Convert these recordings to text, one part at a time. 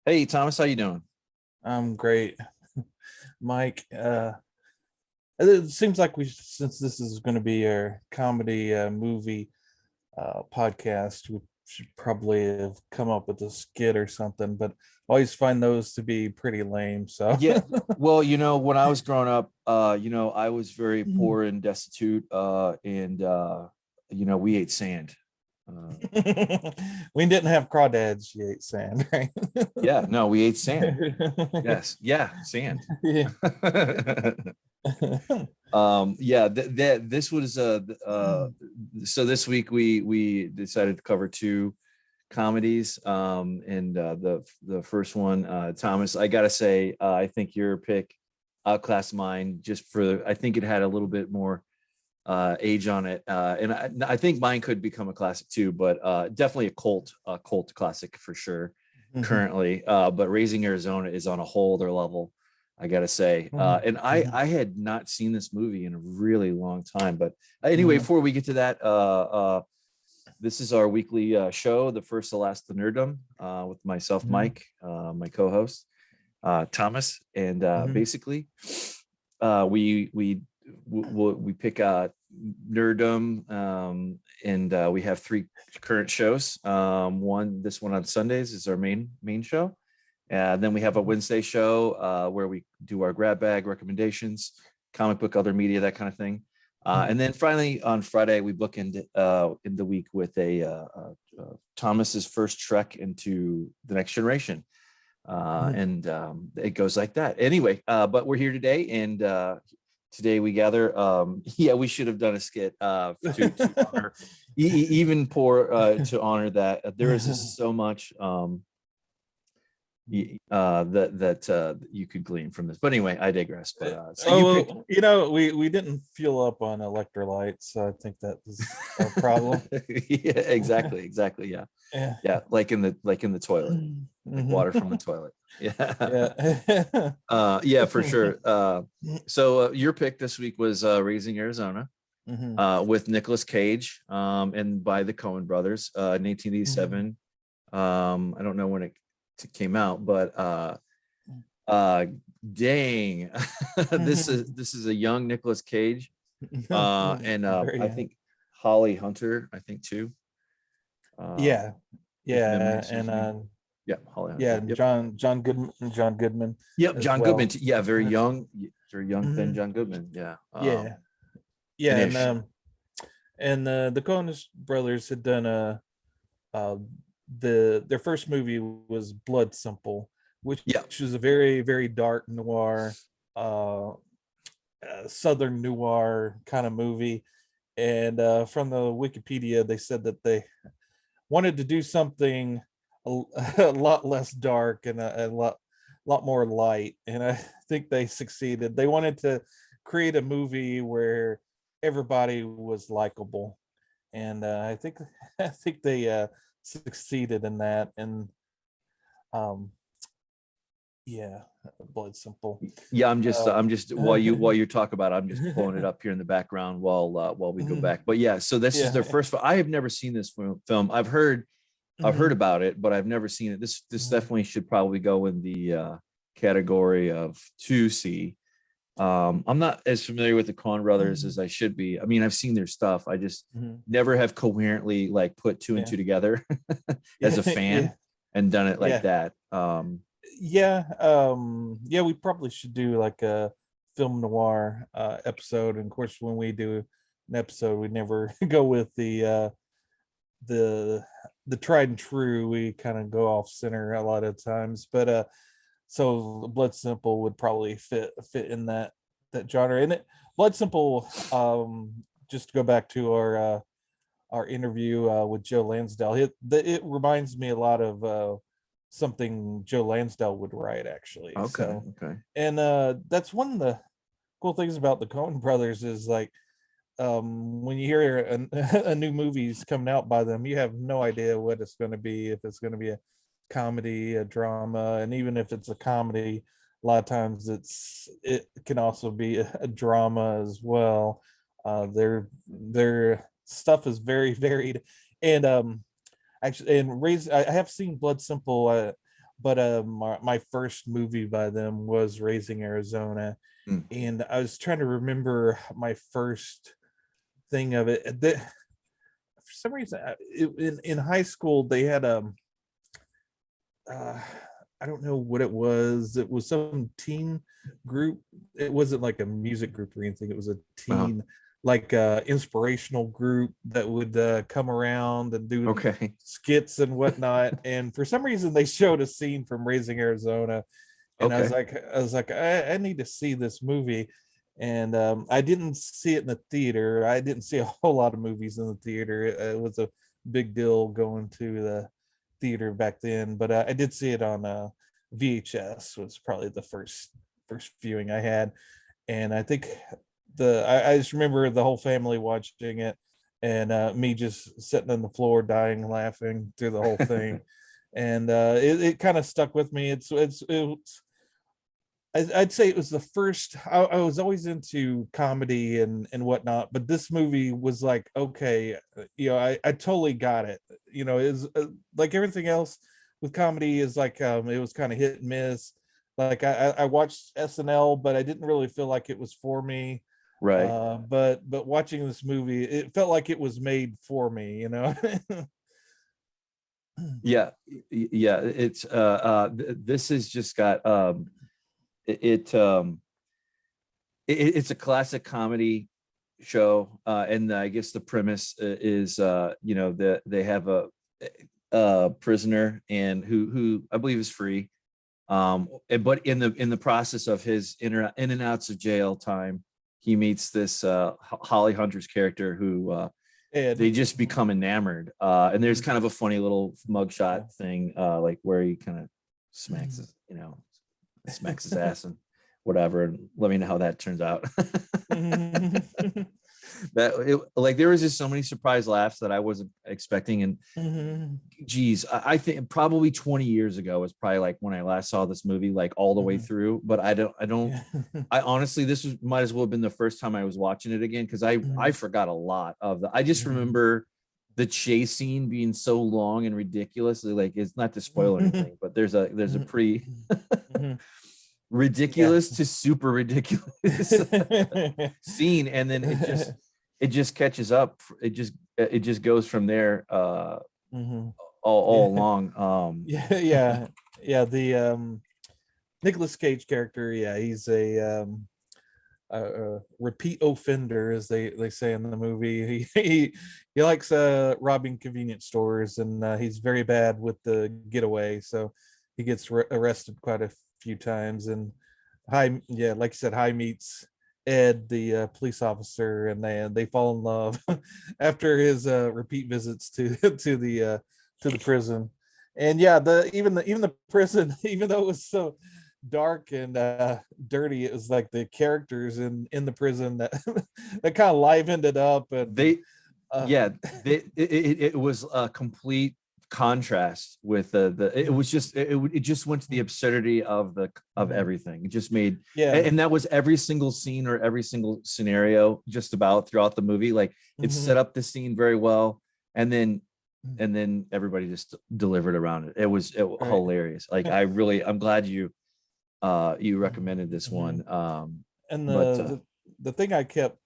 Hey Thomas, how you doing? I'm great, Mike. It seems like since this is going to be a comedy movie podcast, we should probably have come up with a skit or something. But I always find those to be pretty lame. So, Yeah, well, when I was growing up, I was very poor and destitute, and we ate sand. Uh, we didn't have crawdads. You ate sand, right? yeah, no, we ate sand. Yes, yeah, sand. Yeah. Yeah, this was so this week we decided to cover two comedies, and the first one, Thomas, I gotta say, I think your pick outclassed mine, just for I think it had a little bit more age on it, and I think mine could become a classic too, but definitely a cult classic for sure currently. But Raising Arizona is on a whole other level, I gotta say. And I had not seen this movie in a really long time. But anyway, before we get to that, this is our weekly show, the first, the last, the Nerdom, with myself, Mike, my co-host, Thomas, and basically, we pick Nerdom, and we have three current shows. This one on Sundays is our main show. Then we have a Wednesday show where we do our grab bag recommendations, comic book, other media, that kind of thing. And then finally on Friday, we book in the week with Thomas's first trek into the next generation. And it goes like that. Anyway, but we're here today, and today we gather. We should have done a skit to honor, even to honor that there is just so much that you could glean from this. But anyway, I digress. But we didn't fuel up on electrolytes, so I think that was our problem. Yeah, exactly. Yeah, like in the toilet, like water from the toilet. Yeah, for sure. So your pick this week was Raising Arizona, with Nicolas Cage, and by the Coen Brothers, 1987. I don't know when it came out, but dang, this is a young Nicolas Cage, and I think Holly Hunter, I think too. Yeah, Holly Hunter. Yep. John Goodman. Yep, John well. Goodman. Yeah, very young, thin John Goodman. Yeah. And the Coen Brothers had done their first movie was Blood Simple, which was a very, very dark noir, southern noir kind of movie. And from the Wikipedia, they said that they wanted to do something a lot less dark and a lot more light, and I think they succeeded. They wanted to create a movie where everybody was likable, and I think they succeeded in that. And Blood Simple. Yeah, I'm just while you talk about it, I'm just pulling it up here in the background while we go back. But yeah, so this is their first. I have never seen this film. I've heard about it, but I've never seen it. This definitely should probably go in the category of to see. I'm not as familiar with the Coen Brothers as I should be. I mean, I've seen their stuff. I just never have coherently like put two and two together as a fan and done it like that. We probably should do like a film noir episode. And of course, when we do an episode, we never go with the tried and true. We kind of go off center a lot of times, but so Blood Simple would probably fit in that genre. And Blood Simple, just to go back to our interview with Joe Lansdale, it reminds me a lot of something Joe Lansdale would write, actually. Okay. And that's one of the cool things about the Coen Brothers is like, when you hear a new movie's coming out by them, you have no idea what it's going to be, if it's going to be a comedy, a drama. And even if it's a comedy, a lot of times it can also be a drama as well. Their stuff is very varied. And actually, I have seen Blood Simple but my first movie by them was Raising Arizona, Mm. and I was trying to remember my first thing of it. For some reason, in high school they had uh, I don't know what it was. It was some teen group. It wasn't like a music group or anything. It was a Uh-huh. teen, like inspirational group that would come around and do Okay. skits and whatnot. And for some reason, they showed a scene from Raising Arizona, and Okay. I need to see this movie. And I didn't see it in the theater. I didn't see a whole lot of movies in the theater. It was a big deal going to the theater back then, but I did see it on VHS. Was probably the first viewing I had, and I think I just remember the whole family watching it, and me just sitting on the floor dying laughing through the whole thing, and it kind of stuck with me. It's I'd say it was the first. I was always into comedy and whatnot, but this movie was like, okay, I totally got it. Is like everything else with comedy is like it was kind of hit and miss. Like I watched SNL, but I didn't really feel like it was for me. Right. But watching this movie, it felt like it was made for me. Yeah. Yeah. This has just got it, it it's a classic comedy show, and I guess the premise is that they have a prisoner and who I believe is free, but in the process of his in and outs of jail time, he meets this Holly Hunter's character who Ed. they just become enamored, and there's kind of a funny little mugshot thing, like where he kind of smacks his ass and whatever, and let me know how that turns out. Like there was just so many surprise laughs that I wasn't expecting, and geez, I think probably 20 years ago was probably like when I last saw this movie, like all the way through. But I honestly, might as well have been the first time I was watching it again, because I forgot a lot of I just remember the chase scene being so long and ridiculous. Like, it's not to spoil anything, but there's a pretty ridiculous to super ridiculous scene, and then it just catches up. It just goes from there all along. Yeah, the Nicolas Cage character, he's a repeat offender, as they say in the movie. He likes robbing convenience stores, and he's very bad with the getaway, so he gets arrested quite a few times. And like you said, High meets Ed, the police officer, and they fall in love after his repeat visits to to the prison. And yeah, even the prison, even though it was so dark and dirty, it was like the characters in the prison that that kind of livened it up. And it was a complete contrast with it was just it just went to the absurdity of everything. It just made, and that was every single scene or every single scenario just about throughout the movie. Like, it set up the scene very well, and then everybody just delivered around it. It was hilarious. Like, I'm glad you recommended this one. And the thing I kept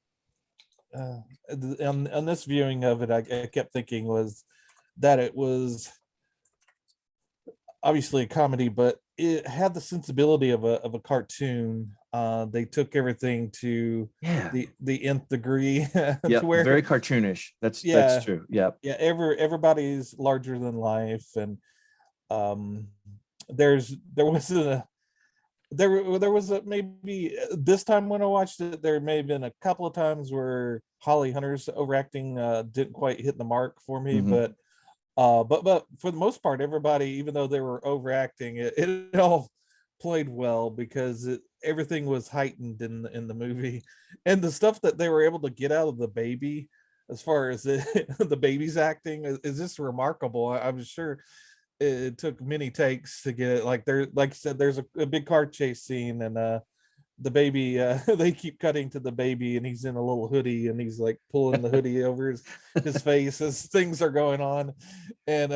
on this viewing of it, I kept thinking was that it was obviously a comedy, but it had the sensibility of a cartoon. They took everything to the nth degree. Yeah, very cartoonish. That's true. Yeah. Everybody's larger than life, and there was maybe this time when I watched it, there may have been a couple of times where Holly Hunter's overacting didn't quite hit the mark for me, but for the most part, everybody, even though they were overacting, it all played well, because everything was heightened in the movie, and the stuff that they were able to get out of the baby, as far as the baby's acting, is just remarkable. I'm sure it took many takes to get it. Like you said, there's a big car chase scene, and the baby, they keep cutting to the baby, and he's in a little hoodie, and he's like pulling the hoodie over his face as things are going on, and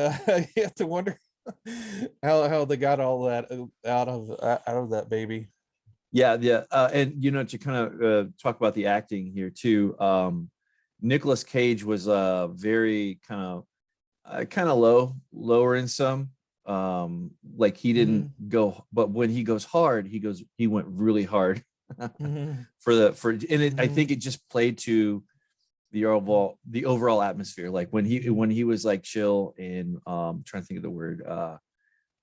you have to wonder how they got all that out of that baby. Yeah. And to kind of talk about the acting here too. Nicolas Cage was very kind of lower in some. Like he didn't go, but when he goes hard, he went really hard Mhm. I think it just played to the overall atmosphere. Like when he was like chill and trying to think of the word,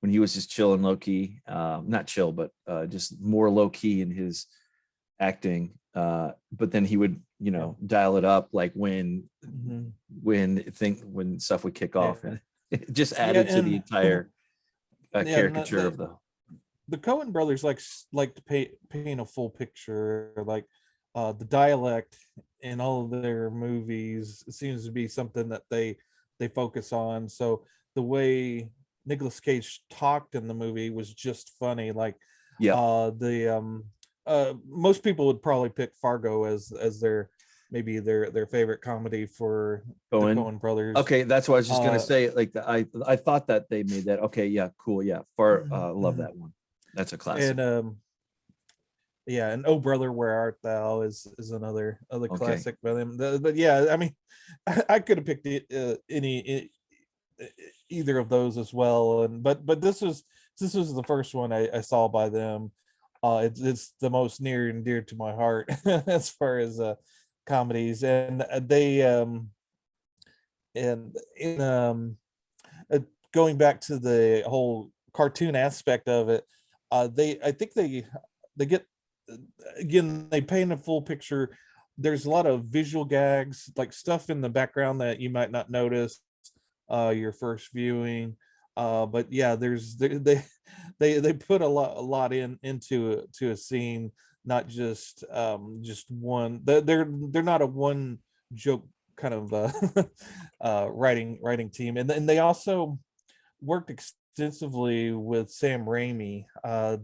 when he was just chill and low key, not chill, but just more low key in his acting. But then he would, dial it up like when stuff would kick off, and it just added to the entire caricature of the Coen brothers like to paint a full picture, like the dialect in all of their movies seems to be something that they focus on. So the way Nicolas Cage talked in the movie was just funny. Like yeah. the most people would probably pick Fargo as their maybe their favorite comedy for the Coen brothers. Okay, that's what I was just gonna say. Like I thought that they made that. Okay, yeah, cool, yeah. Love that one. That's a classic. And and Oh Brother, Where Art Thou is another classic by them. But yeah, I mean, I could have picked either of those as well. And but this was the first one I saw by them. It's the most near and dear to my heart as far as comedies, and they and in going back to the whole cartoon aspect of it, I think they get, again, they paint a full picture. There's a lot of visual gags, like stuff in the background that you might not notice your first viewing, but yeah, they put a lot into a scene, not just one. They're not a one joke kind of writing team, and they also worked extensively with Sam Raimi.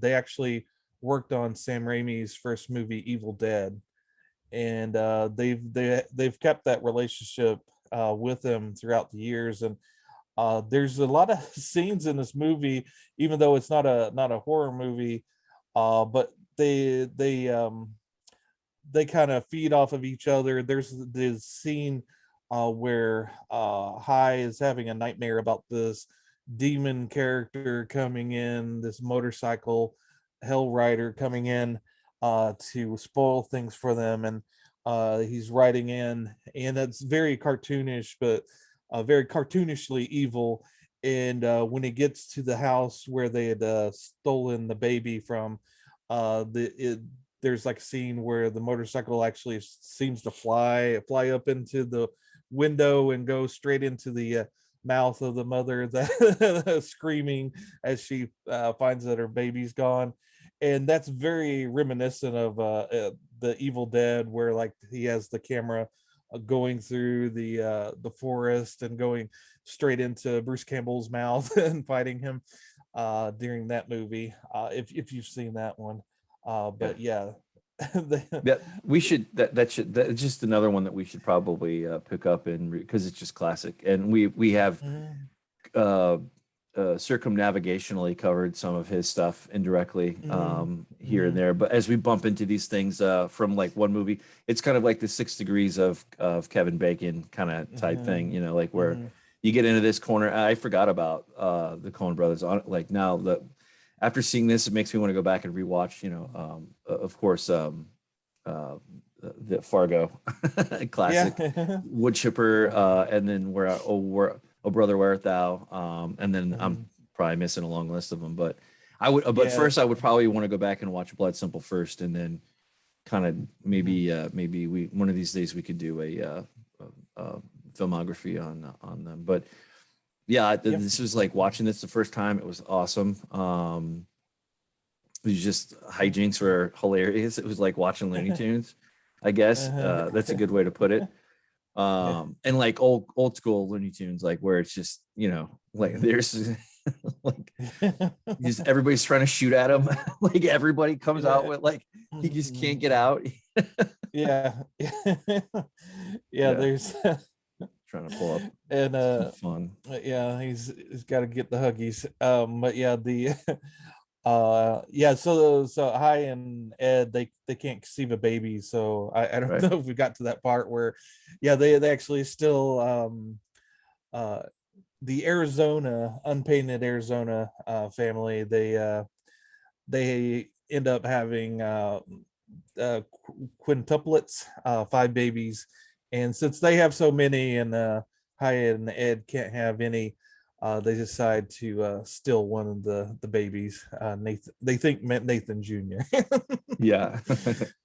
They actually worked on Sam Raimi's first movie, Evil Dead, and they've kept that relationship with him throughout the years. And there's a lot of scenes in this movie, even though it's not a horror movie, but they kind of feed off of each other. There's this scene where High is having a nightmare about this demon character coming in, this motorcycle hell rider coming in to spoil things for them, and he's riding in, and it's very cartoonish, but very cartoonishly evil. And when he gets to the house where they had stolen the baby from, there's like a scene where the motorcycle actually seems to fly up into the window and go straight into the mouth of the mother, that screaming as she finds that her baby's gone. And that's very reminiscent of the Evil Dead, where like he has the camera going through the forest and going straight into Bruce Campbell's mouth and fighting him during that movie, if you've seen that one. But yeah. We should that's just another one that we should probably pick up, and because it's just classic, and we have circumnavigationally covered some of his stuff indirectly here and there. But as we bump into these things from like one movie, it's kind of like the 6 degrees of Kevin Bacon kind of type thing, like where you get into this corner. I forgot about the Coen brothers on like now. After seeing this, it makes me want to go back and rewatch, of course, the Fargo classic, Wood Chipper, and then Oh Brother, Where Art Thou? And then I'm probably missing a long list of them, but first I would probably want to go back and watch Blood Simple first, and then kind of maybe we one of these days we could do a filmography on them. But yeah, this was like watching this the first time. It was awesome. It was just hijinks were hilarious. It was like watching Looney Tunes, I guess. That's a good way to put it. And like old school Looney Tunes, like where it's just, like there's like just everybody's trying to shoot at him. Like everybody comes out with like he just can't get out. There's trying to pull up and some fun. yeah, he's got to get the huggies. But yeah, the yeah, so Hi and Ed, they can't conceive a baby, so I don't Right. know if we got to that part where, yeah, they actually still uh the Arizona unpainted Arizona family, they end up having quintuplets, 5 babies, and since they have so many and Hi and Ed can't have any, they decide to steal one of the babies. Nathan, they think meant Nathan Jr. Yeah.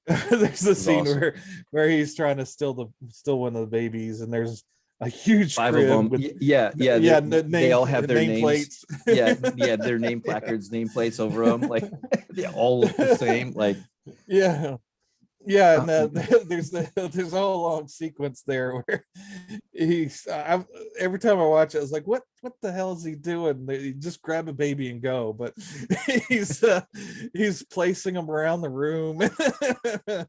There's a scene Awesome. where he's trying to steal one of the babies, and there's a huge 5 of crib them. with Yeah, yeah they all have their name names. plates. Yeah, their name placards, name plates over them. Like they all look the same. Like Yeah, yeah, uh, and there's a whole long sequence there where every time I watch it, I was like, what the hell is he doing? He just grab a baby and go, but he's placing them around the room,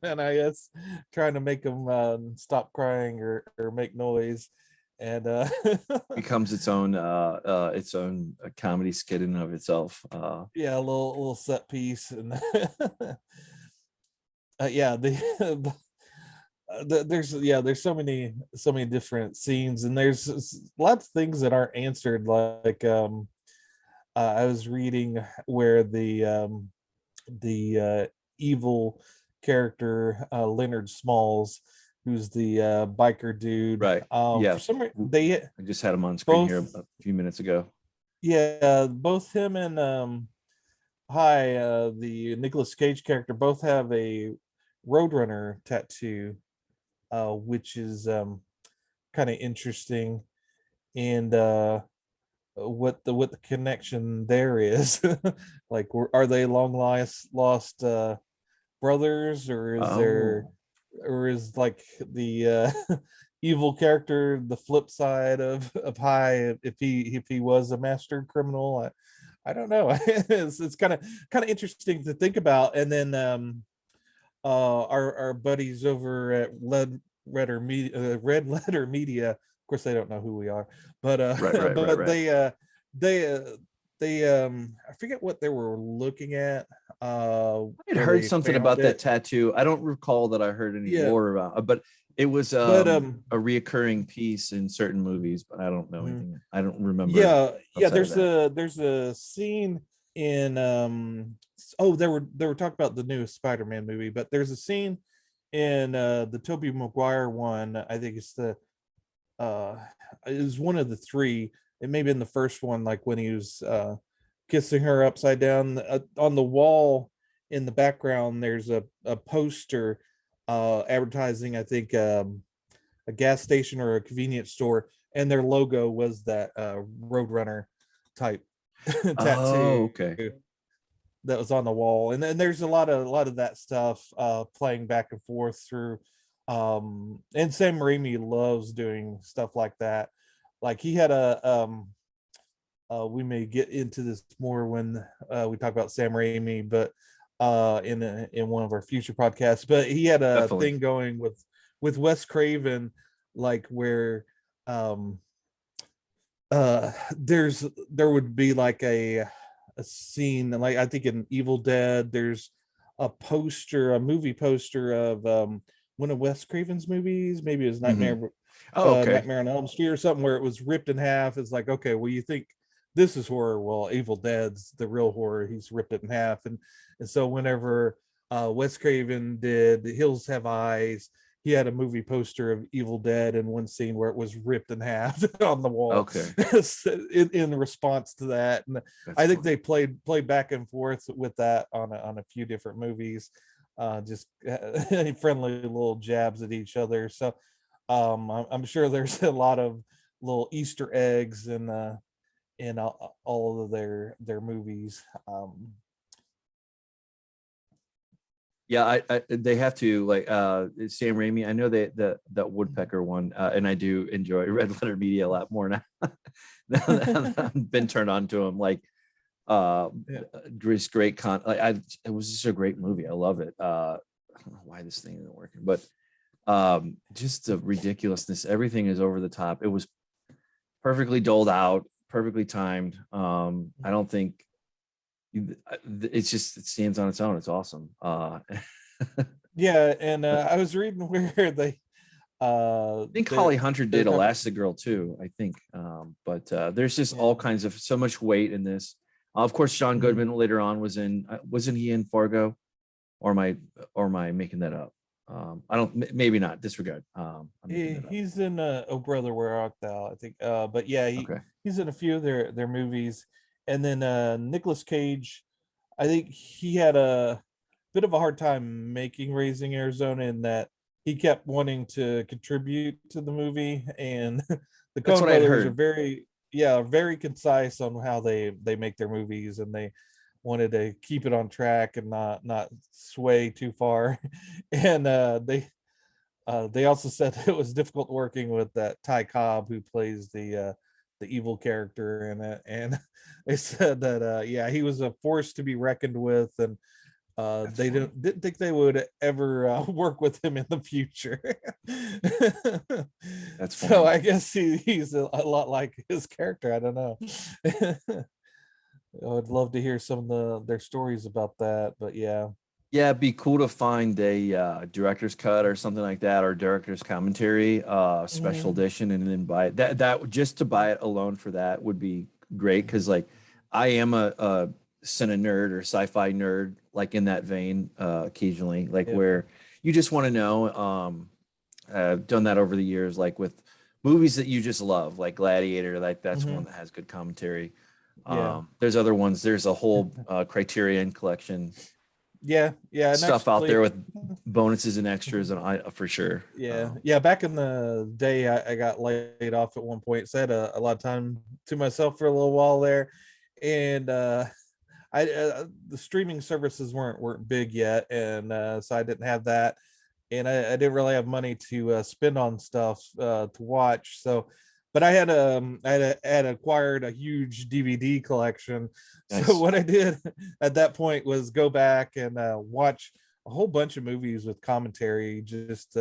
and I guess trying to make them stop crying or make noise, and becomes its own comedy skit in and of itself. yeah, a little set piece, and yeah, there's so many different scenes, and there's lots of things that aren't answered, like I was reading where the evil character, Leonard Smalls, who's the biker dude, Right. for Yeah. some reason they I just had him on screen both, here a few minutes ago. yeah, both him and Hi, the Nicolas Cage character, both have a Roadrunner tattoo, which is kind of interesting, and what the connection there is. Like, are they long lost brothers, or is there, Oh, or is like the evil character the flip side of Hi, if he was a master criminal? I don't know. It's kind of interesting to think about. And then our buddies over at Red Letter Media, of course they don't know who we are, but but right. they I forget what they were looking at, I had where heard they something found about that it. tattoo. I don't recall that I heard any Yeah, lore about it, but it was but a reoccurring piece in certain movies, but I don't know mhm. anything. I don't remember Yeah, yeah, outside of that. there's a scene in oh, they were talking about the newest Spider-Man movie, but there's a scene in the Tobey Maguire one. I think it's the uh it was one of the three. It may have been the first one, like when he was kissing her upside down. On the wall in the background there's a poster advertising, I think, a gas station or a convenience store, and their logo was that Roadrunner type Oh, tattoo okay. that was on the wall. And then there's a lot of that stuff playing back and forth through, and Sam Raimi loves doing stuff like that. Like, he had we may get into this more when we talk about Sam Raimi, but in one of our future podcasts. But he had a Definitely. thing going with Wes Craven, like where um there would be like a scene, like I think in Evil Dead, there's a movie poster of one of Wes Craven's movies, maybe it was Hmm. Oh, okay. Nightmare on Elm Street or something, where it was ripped in half. It's like, okay, well, you think this is horror, well, Evil Dead's the real horror. He's ripped it in half. And so whenever Wes Craven did The Hills Have Eyes, he had a movie poster of Evil Dead in one scene where it was ripped in half on the wall Okay. in response to that. And That's I think funny. they played back and forth with that on a few different movies, just friendly little jabs at each other. So I'm sure there's a lot of little Easter eggs in all of their movies. Yeah, I they have to, like Sam Raimi. I know that Woodpecker one, and I do enjoy Red Letter Media a lot more now. Now that I've been turned on to him, like Yeah. just great it was just a great movie. I love it. I don't know why this thing isn't working, but Just the ridiculousness. Everything is over the top. It was perfectly doled out, perfectly timed. I don't think it's just, it stands on its own. It's awesome. Yeah, and I was reading where they I think Holly Hunter did Elastigirl too, I think. But there's just all kinds of, so much weight in this. Of course, John Goodman later on was in, wasn't he in Fargo? Or am I making that up? I don't, maybe not, disregard. He's in Oh Brother Where Art Thou, I think. But yeah, he's in a few of their movies. And then Nicolas Cage, I think he had a bit of a hard time making Raising Arizona, in that he kept wanting to contribute to the movie, and the Coen Brothers are very concise on how they make their movies, and they wanted to keep it on track and not sway too far. And they also said it was difficult working with that Ty Cobb, who plays the evil character in it, and they said that he was a force to be reckoned with, and they didn't think they would ever work with him in the future. That's so funny. I guess he's a lot like his character. I don't know. I would love to hear some of their stories about that, but yeah. Yeah, it'd be cool to find a director's cut or something like that, or director's commentary, special edition, and then buy it. That just to buy it alone for that would be great, because like I am a cine nerd or sci-fi nerd, like in that vein, occasionally, like where you just want to know. I've done that over the years, like with movies that you just love, like Gladiator, like that's one that has good commentary. There's other ones. There's a whole Criterion collection. Stuff out there with bonuses and extras, and I for sure. Back in the day, I got laid off at one point, so I had a lot of time to myself for a little while there, and the streaming services weren't big yet, and so I didn't have that, and I didn't really have money to spend on stuff to watch. So, but I had acquired a huge DVD collection. Nice. So what I did at that point was go back and watch a whole bunch of movies with commentary, just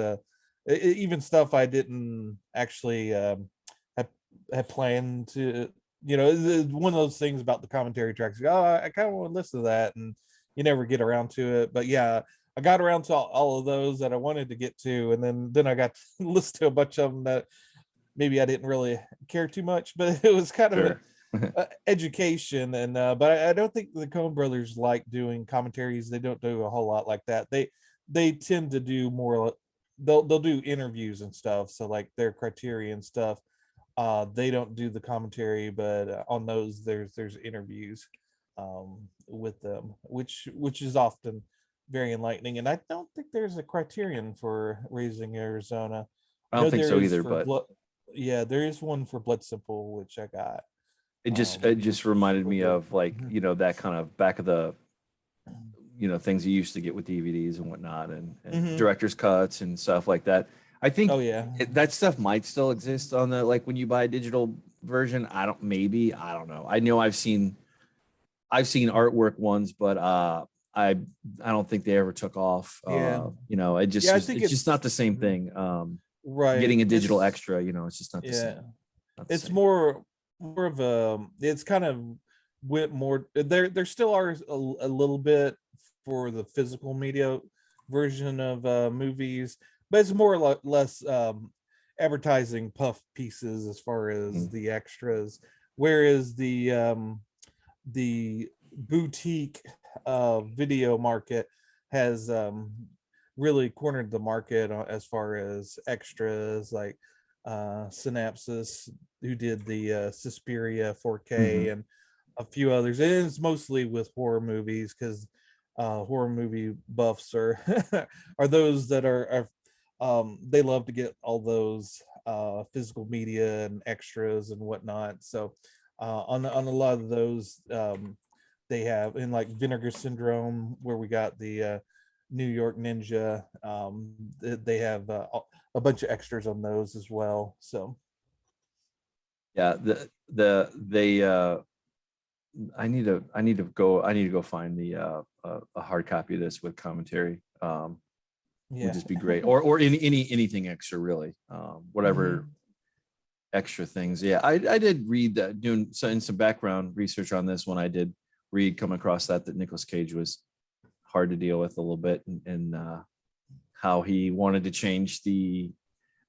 even stuff I didn't actually have planned to. One of those things about the commentary tracks. Oh, I kind of want to listen to that, and you never get around to it. But yeah, I got around to all of those that I wanted to get to, and then I got to listen to a bunch of them that maybe I didn't really care too much, but it was kind of an education. And but I don't think the Coen Brothers like doing commentaries. They don't do a whole lot like that. They tend to do more. They'll do interviews and stuff. So like their Criterion stuff. They don't do the commentary, but on those there's interviews with them, which is often very enlightening. And I don't think there's a Criterion for Raising Arizona. I don't think so either, but there is one for Blood Simple, which I got. It just reminded me of like, that kind of back of the things you used to get with DVDs and whatnot, and director's cuts and stuff like that. I think that stuff might still exist on the, like when you buy a digital version. I don't know. I know I've seen artwork ones, but I don't think they ever took off. It's just not the same thing. Right. Getting a digital extra, it's just not the same. It's more of a, it's kind of went more there still are a little bit for the physical media version of movies, but it's more or less advertising puff pieces as far as the extras, whereas the boutique video market has really cornered the market as far as extras, like Synapsis, who did the Suspiria 4K and a few others. And it's mostly with horror movies, because horror movie buffs are are those that are they love to get all those physical media and extras and whatnot. So on a lot of those, they have, in like Vinegar Syndrome, where we got the New York Ninja, they have a bunch of extras on those as well. So I need to go find the a hard copy of this with commentary. Yeah. would just be great. Or anything extra, really. Whatever extra things. Yeah, I did read that, doing some background research on this one. I did come across that Nicolas Cage was hard to deal with a little bit, and how he wanted to change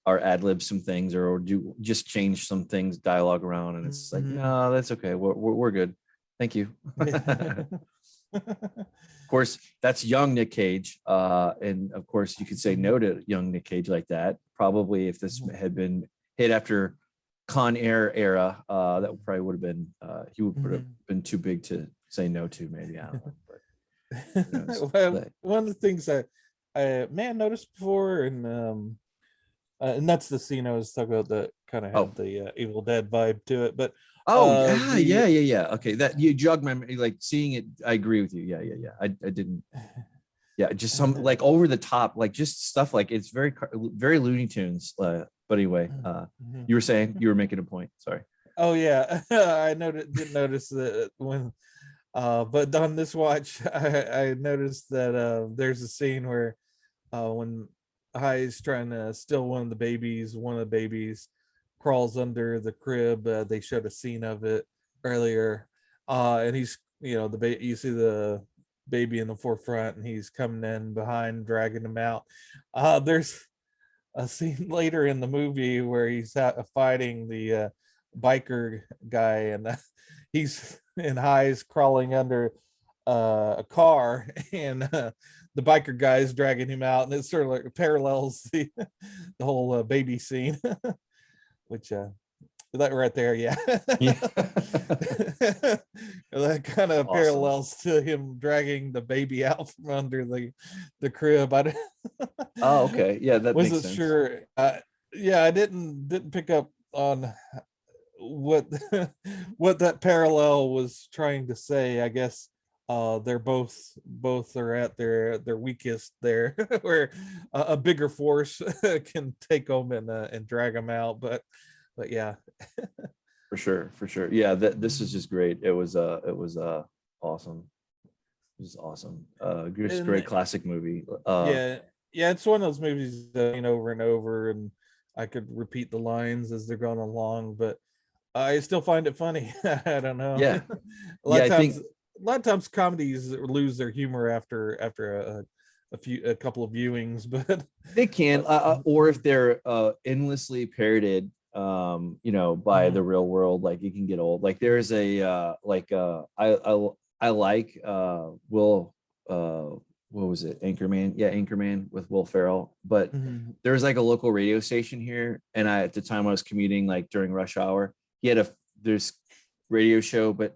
or ad lib some things, or do just change some things, dialogue around, and it's like, no, that's okay. We're good. Thank you. Of course, that's young Nick Cage, and of course you could say no to young Nick Cage like that. Probably if this had been hit after Con Air era, that probably would have been he would have been too big to say no to. Maybe, I don't know. But, well, one of the things I may have noticed before, and that's the scene I was talking about that kind of had the Evil Dead vibe to it. But yeah. Okay, that you jogged my memory, like seeing it. I agree with you. Yeah. I didn't. Yeah, just some like over the top, like just stuff like it's very Looney Tunes. But anyway, you were saying, you were making a point. Sorry. Oh yeah, I didn't notice that when. But on this watch, I noticed that there's a scene where when Hi's trying to steal one of the babies crawls under the crib. They showed a scene of it earlier, and he's, you see the baby in the forefront, and he's coming in behind, dragging him out. There's a scene later in the movie where he's fighting the biker guy, and he's in Hi's crawling under a car, and the biker guy is dragging him out, and it sort of like parallels the whole baby scene, which that right there, yeah. That kind of parallels to him dragging the baby out from under the crib. Oh, okay, yeah, that wasn't makes sense. sure. Yeah, I didn't pick up on what what that parallel was trying to say. I guess they're both are at their weakest there, where a bigger force can take them and drag them out. But yeah. For sure. Yeah, this is just great. It was awesome. It was awesome. Just great classic movie. Yeah, it's one of those movies that over and over, and I could repeat the lines as they're going along, but I still find it funny. I don't know. Yeah. A lot of times comedies lose their humor after a couple of viewings, but they can, or if they're endlessly parroted, by the real world, like it can get old. Like there's a I like Will, what was it, Anchorman? Yeah, Anchorman with Will Ferrell. But there's like a local radio station here, and at the time I was commuting, like during rush hour, he had there's radio show, but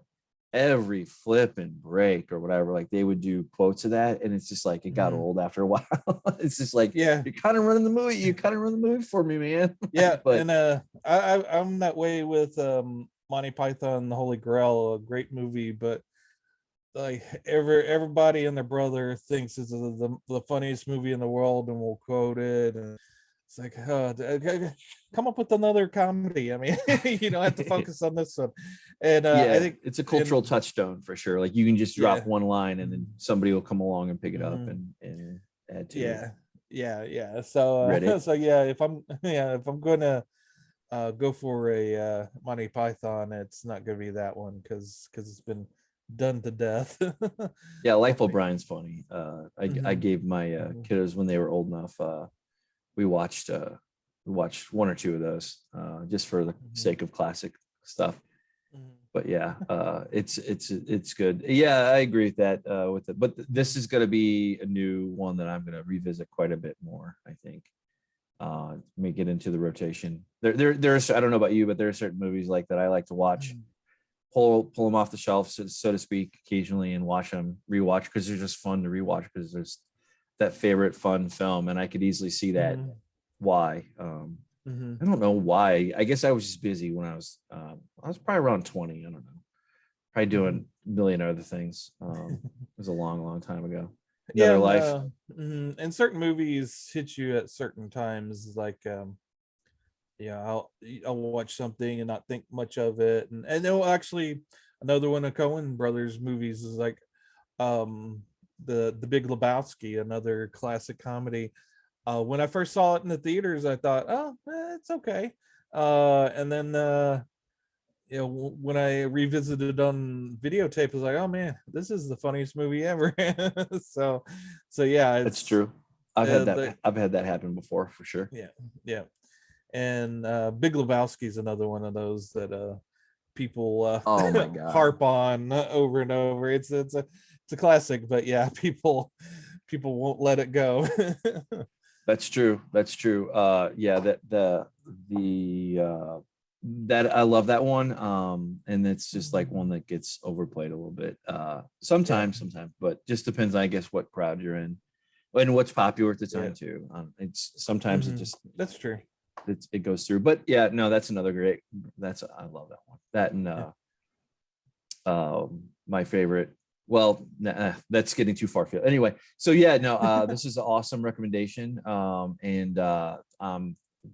every flip and break or whatever, like they would do quotes of that, and it's just like it got old after a while. It's just like, yeah, you're kind of running the movie. You kind of run the movie for me, man. Yeah, but and I'm that way with Monty Python and the Holy Grail, a great movie, but like everybody and their brother thinks it's the funniest movie in the world and will quote it, and it's like, come up with another comedy. I mean, you don't have to focus on this one. And I think it's a cultural touchstone for sure. Like you can just drop one line and then somebody will come along and pick it up and add to it. Yeah. So so yeah, if I'm gonna go for a Monty Python, it's not gonna be that one because it's been done to death. Yeah, Life O'Brien's funny. I gave my kiddos, when they were old enough, we watched one or two of those just for the sake of classic stuff. But yeah, it's good. Yeah, I agree with that with it. But this is going to be a new one that I'm going to revisit quite a bit more, I think. May get into the rotation. There's, I don't know about you, but there are certain movies like that I like to watch, pull them off the shelf, so to speak, occasionally, and rewatch because they're just fun to rewatch because there's that favorite fun film, and I could easily see that why. I don't know why. I guess I was just busy when I was probably around 20. I don't know. Probably doing a million other things. It was a long time ago. Another life. And certain movies hit you at certain times. Like, I'll watch something and not think much of it. And actually, another one of Coen Brothers movies is like the Big Lebowski, another classic comedy. When I first saw it in the theaters, I thought, oh, it's okay. And then when I revisited on videotape, I was like, oh man, this is the funniest movie ever. so yeah, That's it's true. I've had the that. I've had that happen before for sure. yeah, yeah. And Big Lebowski is another one of those that people Oh my god. harp on over and over. It's a classic, but yeah, people won't let it go. That's true. That's true. Yeah, that I love that one. And it's just like one that gets overplayed a little bit. Sometimes, but just depends, I guess, what crowd you're in and what's popular at the time too. It's sometimes it just that's true. it goes through. But yeah, no, that's another great. I love that one. That and my favorite. Well, that's getting too far field. Anyway, so yeah, no, this is an awesome recommendation. And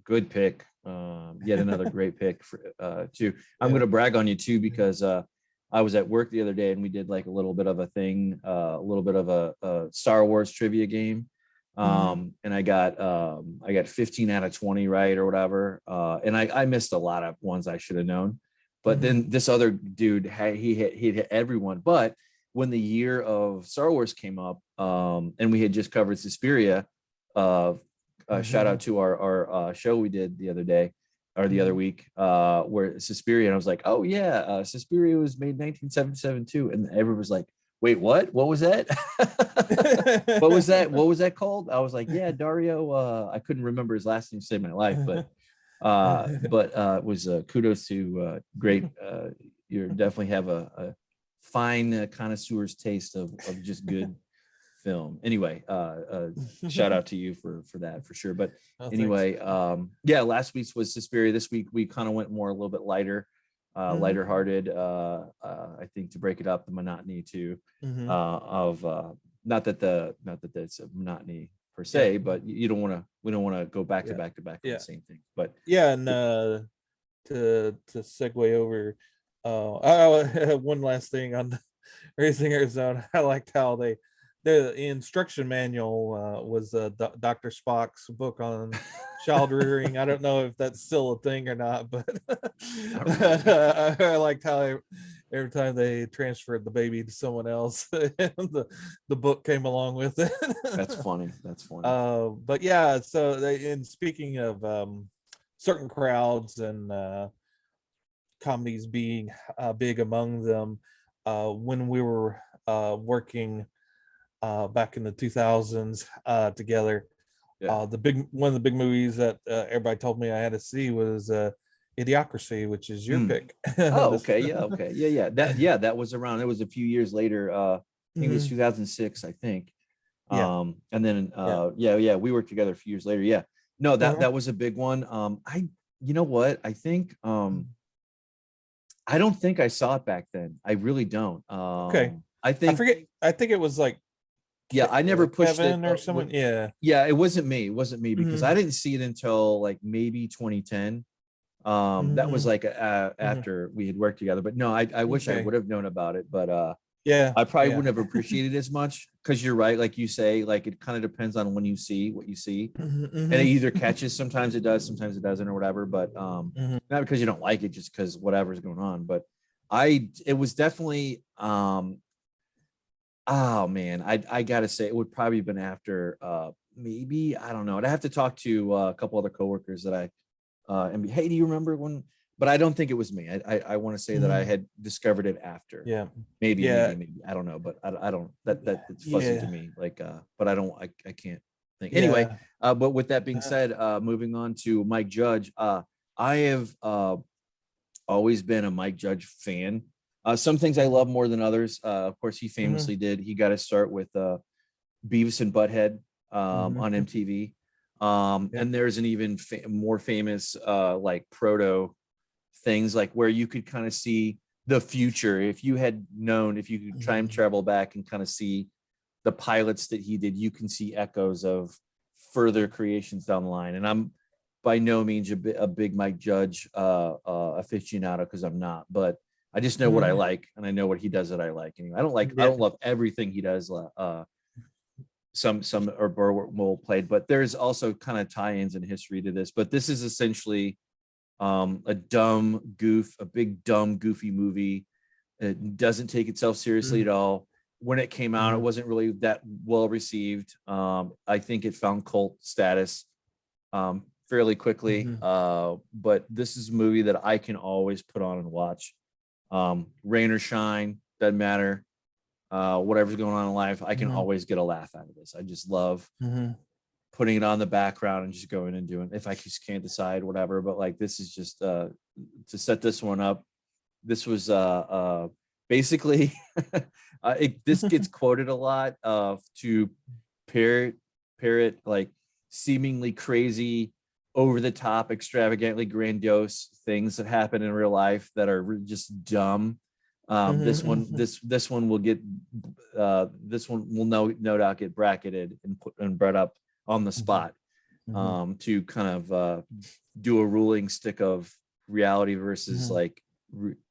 good pick. Yet another great pick for too. I'm going to brag on you too, because I was at work the other day and we did like a little bit of a thing, a little bit of a Star Wars trivia game. And I got 15 out of 20 right or whatever. And I missed a lot of ones I should have known. But then this other dude he hit everyone. But when the year of Star Wars came up, and we had just covered Suspiria, shout out to our show we did the other day or the other week, where Suspiria, and I was like, oh yeah, Suspiria was made 1977 too, and everyone was like, wait, what was that? what was that called? I was like, yeah, Dario, I couldn't remember his last name to save my life, but it was kudos to great, you definitely have a fine connoisseur's taste of just good film. Anyway, shout out to you for that for sure. But anyway, yeah, last week's was Suspiria. This week we kind of went more a little bit lighter, lighter hearted. I think to break it up, the monotony too of not that that's a monotony per se, but we don't want to go back to back on the same thing. But yeah, and to segue over, one last thing on Raising Arizona. I liked how the instruction manual was Dr. Spock's book on child rearing. I don't know if that's still a thing or not, but I liked how every time they transferred the baby to someone else, the book came along with it. That's funny. But yeah, so in speaking of certain crowds and comedies being big among them, when we were working back in the 2000s together, one of the big movies that everybody told me I had to see was Idiocracy, which is your pick. Oh, okay, yeah. That was around. It was a few years later. I think it was 2006, I think. And then we worked together a few years later. Yeah, no, that was a big one. You know what? I think I don't think I saw it back then. I really don't. Okay. I forget. I think it was like I never pushed Kevin it or someone. Yeah, it wasn't me because I didn't see it until like maybe 2010. That was like after we had worked together. But no, I wish I would have known about it. But I probably wouldn't have appreciated it as much, because you're right, like you say, like it kind of depends on when you see what you see, and it either catches, sometimes it does, sometimes it doesn't, or whatever. But not because you don't like it, just because whatever's going on. But it was definitely oh man, I gotta say it would probably have been after maybe, I don't know, I'd have to talk to a couple other coworkers that I and be, hey, do you remember when? But I don't think it was me. I want to say that I had discovered it after. Maybe I don't know, but I don't, that it's fuzzy to me, like but I can't think. Anyway, but with that being said, moving on to Mike Judge, I have always been a Mike Judge fan. Some things I love more than others. Of course, he famously he got to start with Beavis and Butthead on MTV. And there's an even more famous like proto things, like where you could kind of see the future. If you had known, if you could time travel back and kind of see the pilots that he did, you can see echoes of further creations down the line. And I'm by no means a big Mike Judge aficionado, because I'm not, but I just know what I like, and I know what he does that I like. Anyway, I don't love everything he does some or role played, but there's also kind of tie-ins in history to this. But this is essentially a big dumb goofy movie. It doesn't take itself seriously at all. When it came out, it wasn't really that well received. I think it found cult status fairly quickly. But this is a movie that I can always put on and watch. Rain or shine, doesn't matter. Whatever's going on in life, I can always get a laugh out of this. I just love putting it on the background and just going and doing, if I just can't decide, whatever. But like, this is just to set this one up. This was basically this gets quoted a lot to parrot like seemingly crazy, over the top, extravagantly grandiose things that happen in real life that are just dumb. This one will get this one will no doubt get bracketed and brought up on the spot to kind of do a ruling stick of reality versus like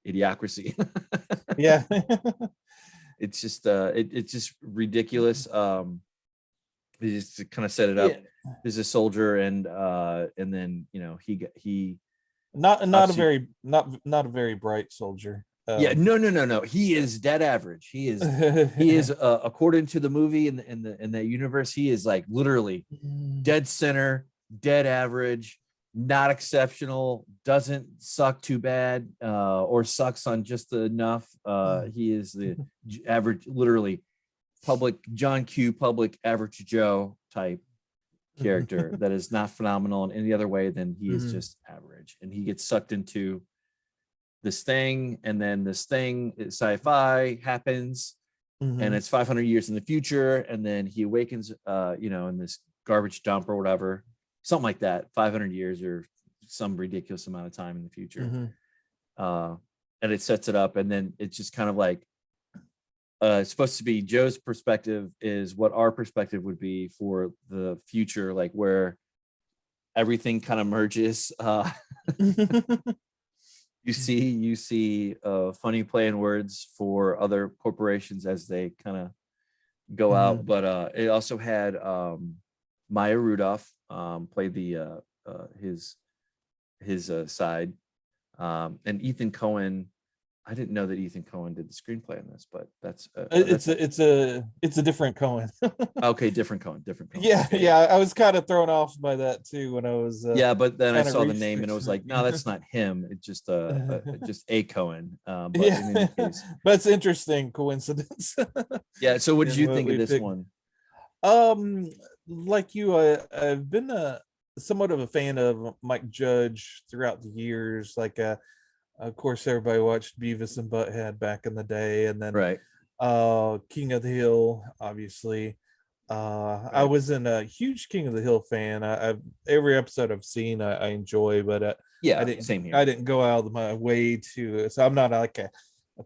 Idiocracy. Yeah. It's just it's just ridiculous. They just kind of set it up. There's a soldier and then he not a very bright soldier. No. He is dead average. He is according to the movie in that universe, he is like literally dead center, dead average, not exceptional, doesn't suck too bad, or sucks on just enough. He is the average, literally public John Q, public average Joe type character that is not phenomenal in any other way than he is just average, and he gets sucked into this thing, and then this thing sci-fi happens, and it's 500 years in the future, and then he awakens in this garbage dump or whatever, something like that, 500 years or some ridiculous amount of time in the future. And it sets it up, and then it's just kind of like it's supposed to be Joe's perspective is what our perspective would be for the future, like where everything kind of merges. You see funny play in words for other corporations as they kind of go out, but it also had Maya Rudolph played the his side, and Ethan Coen. I didn't know that Ethan Coen did the screenplay in this, but that's it's a different Coen. Okay, different Coen. Yeah, I was kind of thrown off by that too when I was but then I saw the name and it was like, no, that's not him. It's just just a Coen. But in any case, but it's interesting coincidence. Yeah. So what did you think of this one? Like you, I've been somewhat of a fan of Mike Judge throughout the years. Like of course, everybody watched Beavis and Butthead back in the day, and then King of the Hill, obviously. I wasn't a huge King of the Hill fan. I've every episode I've seen, I enjoy, but I didn't. Same here. I didn't go out of my way to. So I'm not like a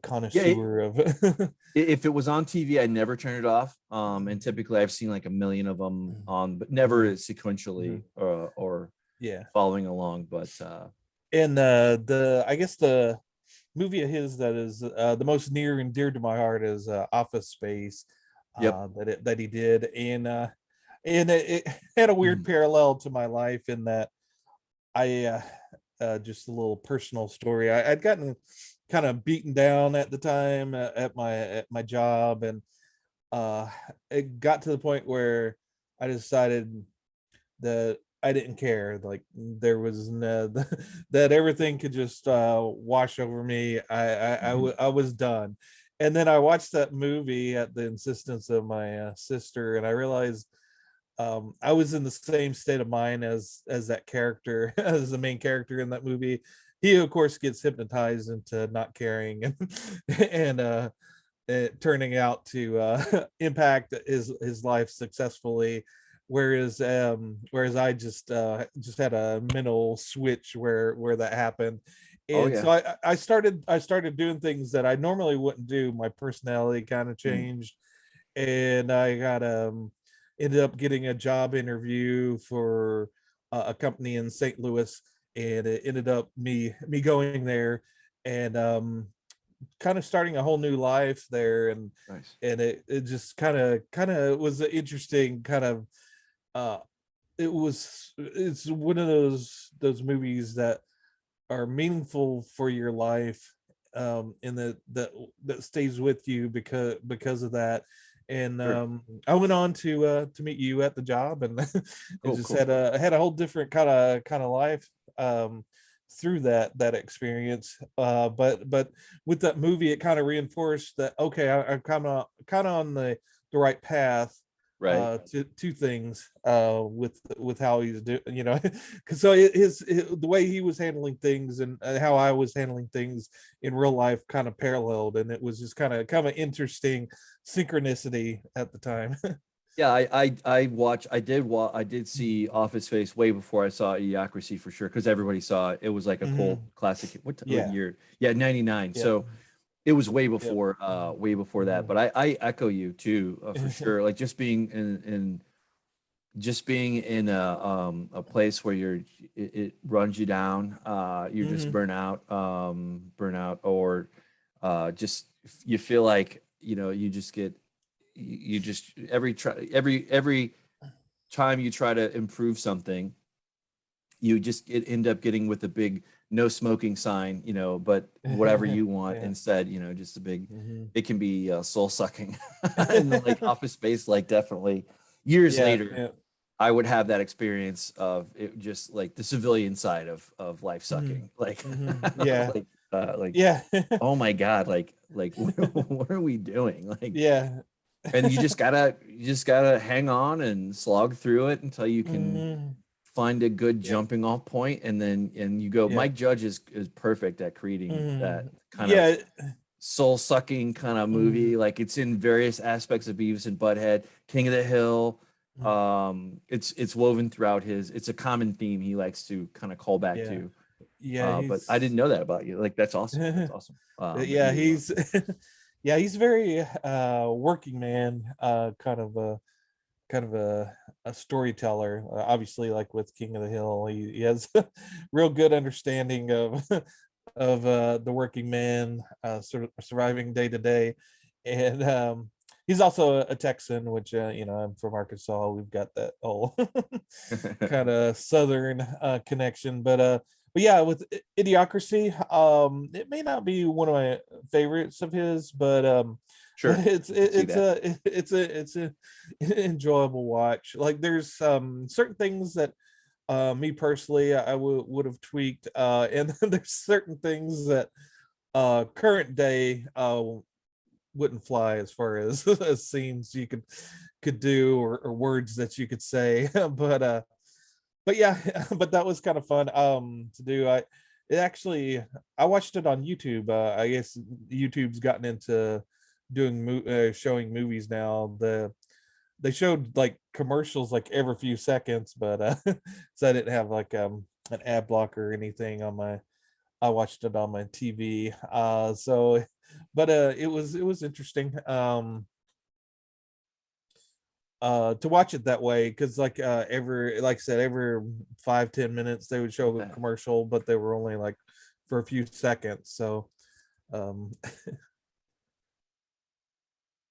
connoisseur of. If it was on TV, I never turn it off. And typically, I've seen like a million of them on, but never sequentially or following along. But and I guess the movie of his that is the most near and dear to my heart is Office Space. That he did, and it had a weird parallel to my life in that I just a little personal story. I'd gotten kind of beaten down at the time at my job, and it got to the point where I decided that I didn't care. Like there was that everything could just wash over me. I was done. And then I watched that movie at the insistence of my sister, and I realized I was in the same state of mind as that character, as the main character in that movie. He, of course, gets hypnotized into not caring and it turning out to impact his life successfly. Whereas I just had a mental switch where that happened. And so I started doing things that I normally wouldn't do. My personality kind of changed, and I got ended up getting a job interview for a company in St. Louis, and it ended up me going there, and kind of starting a whole new life there, and Nice. it just kind of was an interesting kind of uh it's one of those movies that are meaningful for your life, and that stays with you because of that. And Sure. I went on to meet you at the job, and and Cool, just cool. had a whole different kind of life through that experience. But with that movie, it kind of reinforced that, okay, I'm kind of on the right path Right. to things with how he's doing, you know. Because so the way he was handling things and how I was handling things in real life kind of paralleled, and it was just kind of interesting synchronicity at the time. Yeah, I did see Office Space way before I saw Idiocracy for sure, because everybody saw it. It was like a cult Mhm. classic. What Yeah, year? Yeah, 99. yeah, So it was yep. way before that. Mhm. But I echo you too, for sure. Like just being in a place where it runs you down, you're just Mhm. burnout, or just you feel like, you just get, you just every time you try to improve something, you just end up getting with a big no smoking sign, but whatever you want Yeah. instead, just a big, Mhm. it can be soul sucking. And then like Office Space, like definitely years Yeah, later, yeah. I would have that experience of it, just like the civilian side of life Mhm. sucking, like Mhm. Yeah, like yeah. oh my god, like what are we doing, like, Yeah. and you just gotta hang on and slog through it until you can Mhm. find a good Yeah, jumping off point, and you go. yeah. Mike Judge is perfect at creating that Mhm. kind of Yeah. soul sucking kind of movie. Mhm. Like it's in various aspects of Beavis and Butthead, King of the Hill. It's woven throughout his. It's a common theme he likes to kind of call back Yeah. to. Yeah, But I didn't he's know that about you. Like that's awesome. That's awesome. That yeah, you he's yeah, he's very working man, kind of a storyteller. Obviously, like with King of the Hill, he has real good understanding of the working man, sort of surviving day to day. And he's also a Texan, which I'm from Arkansas. We've got that whole kind of southern connection. But yeah, with Idiocracy, it may not be one of my favorites of his, but Sure, it's I could see it's that. a it's a enjoyable watch. Like there's certain things that me personally I would have tweaked, and then there's certain things that current day wouldn't fly, as far as as scenes you could do, or words that you could say. But yeah, but that was kind of fun to do. It actually, I watched it on YouTube. I guess YouTube's gotten into doing showing movies now. They showed like commercials like every few seconds, but so I didn't have like an ad blocker or anything on my. I watched it on my TV. But it was interesting to watch it that way, because like every, like I said, every 5-10 minutes they would show a Yeah. commercial, but they were only like for a few seconds. So um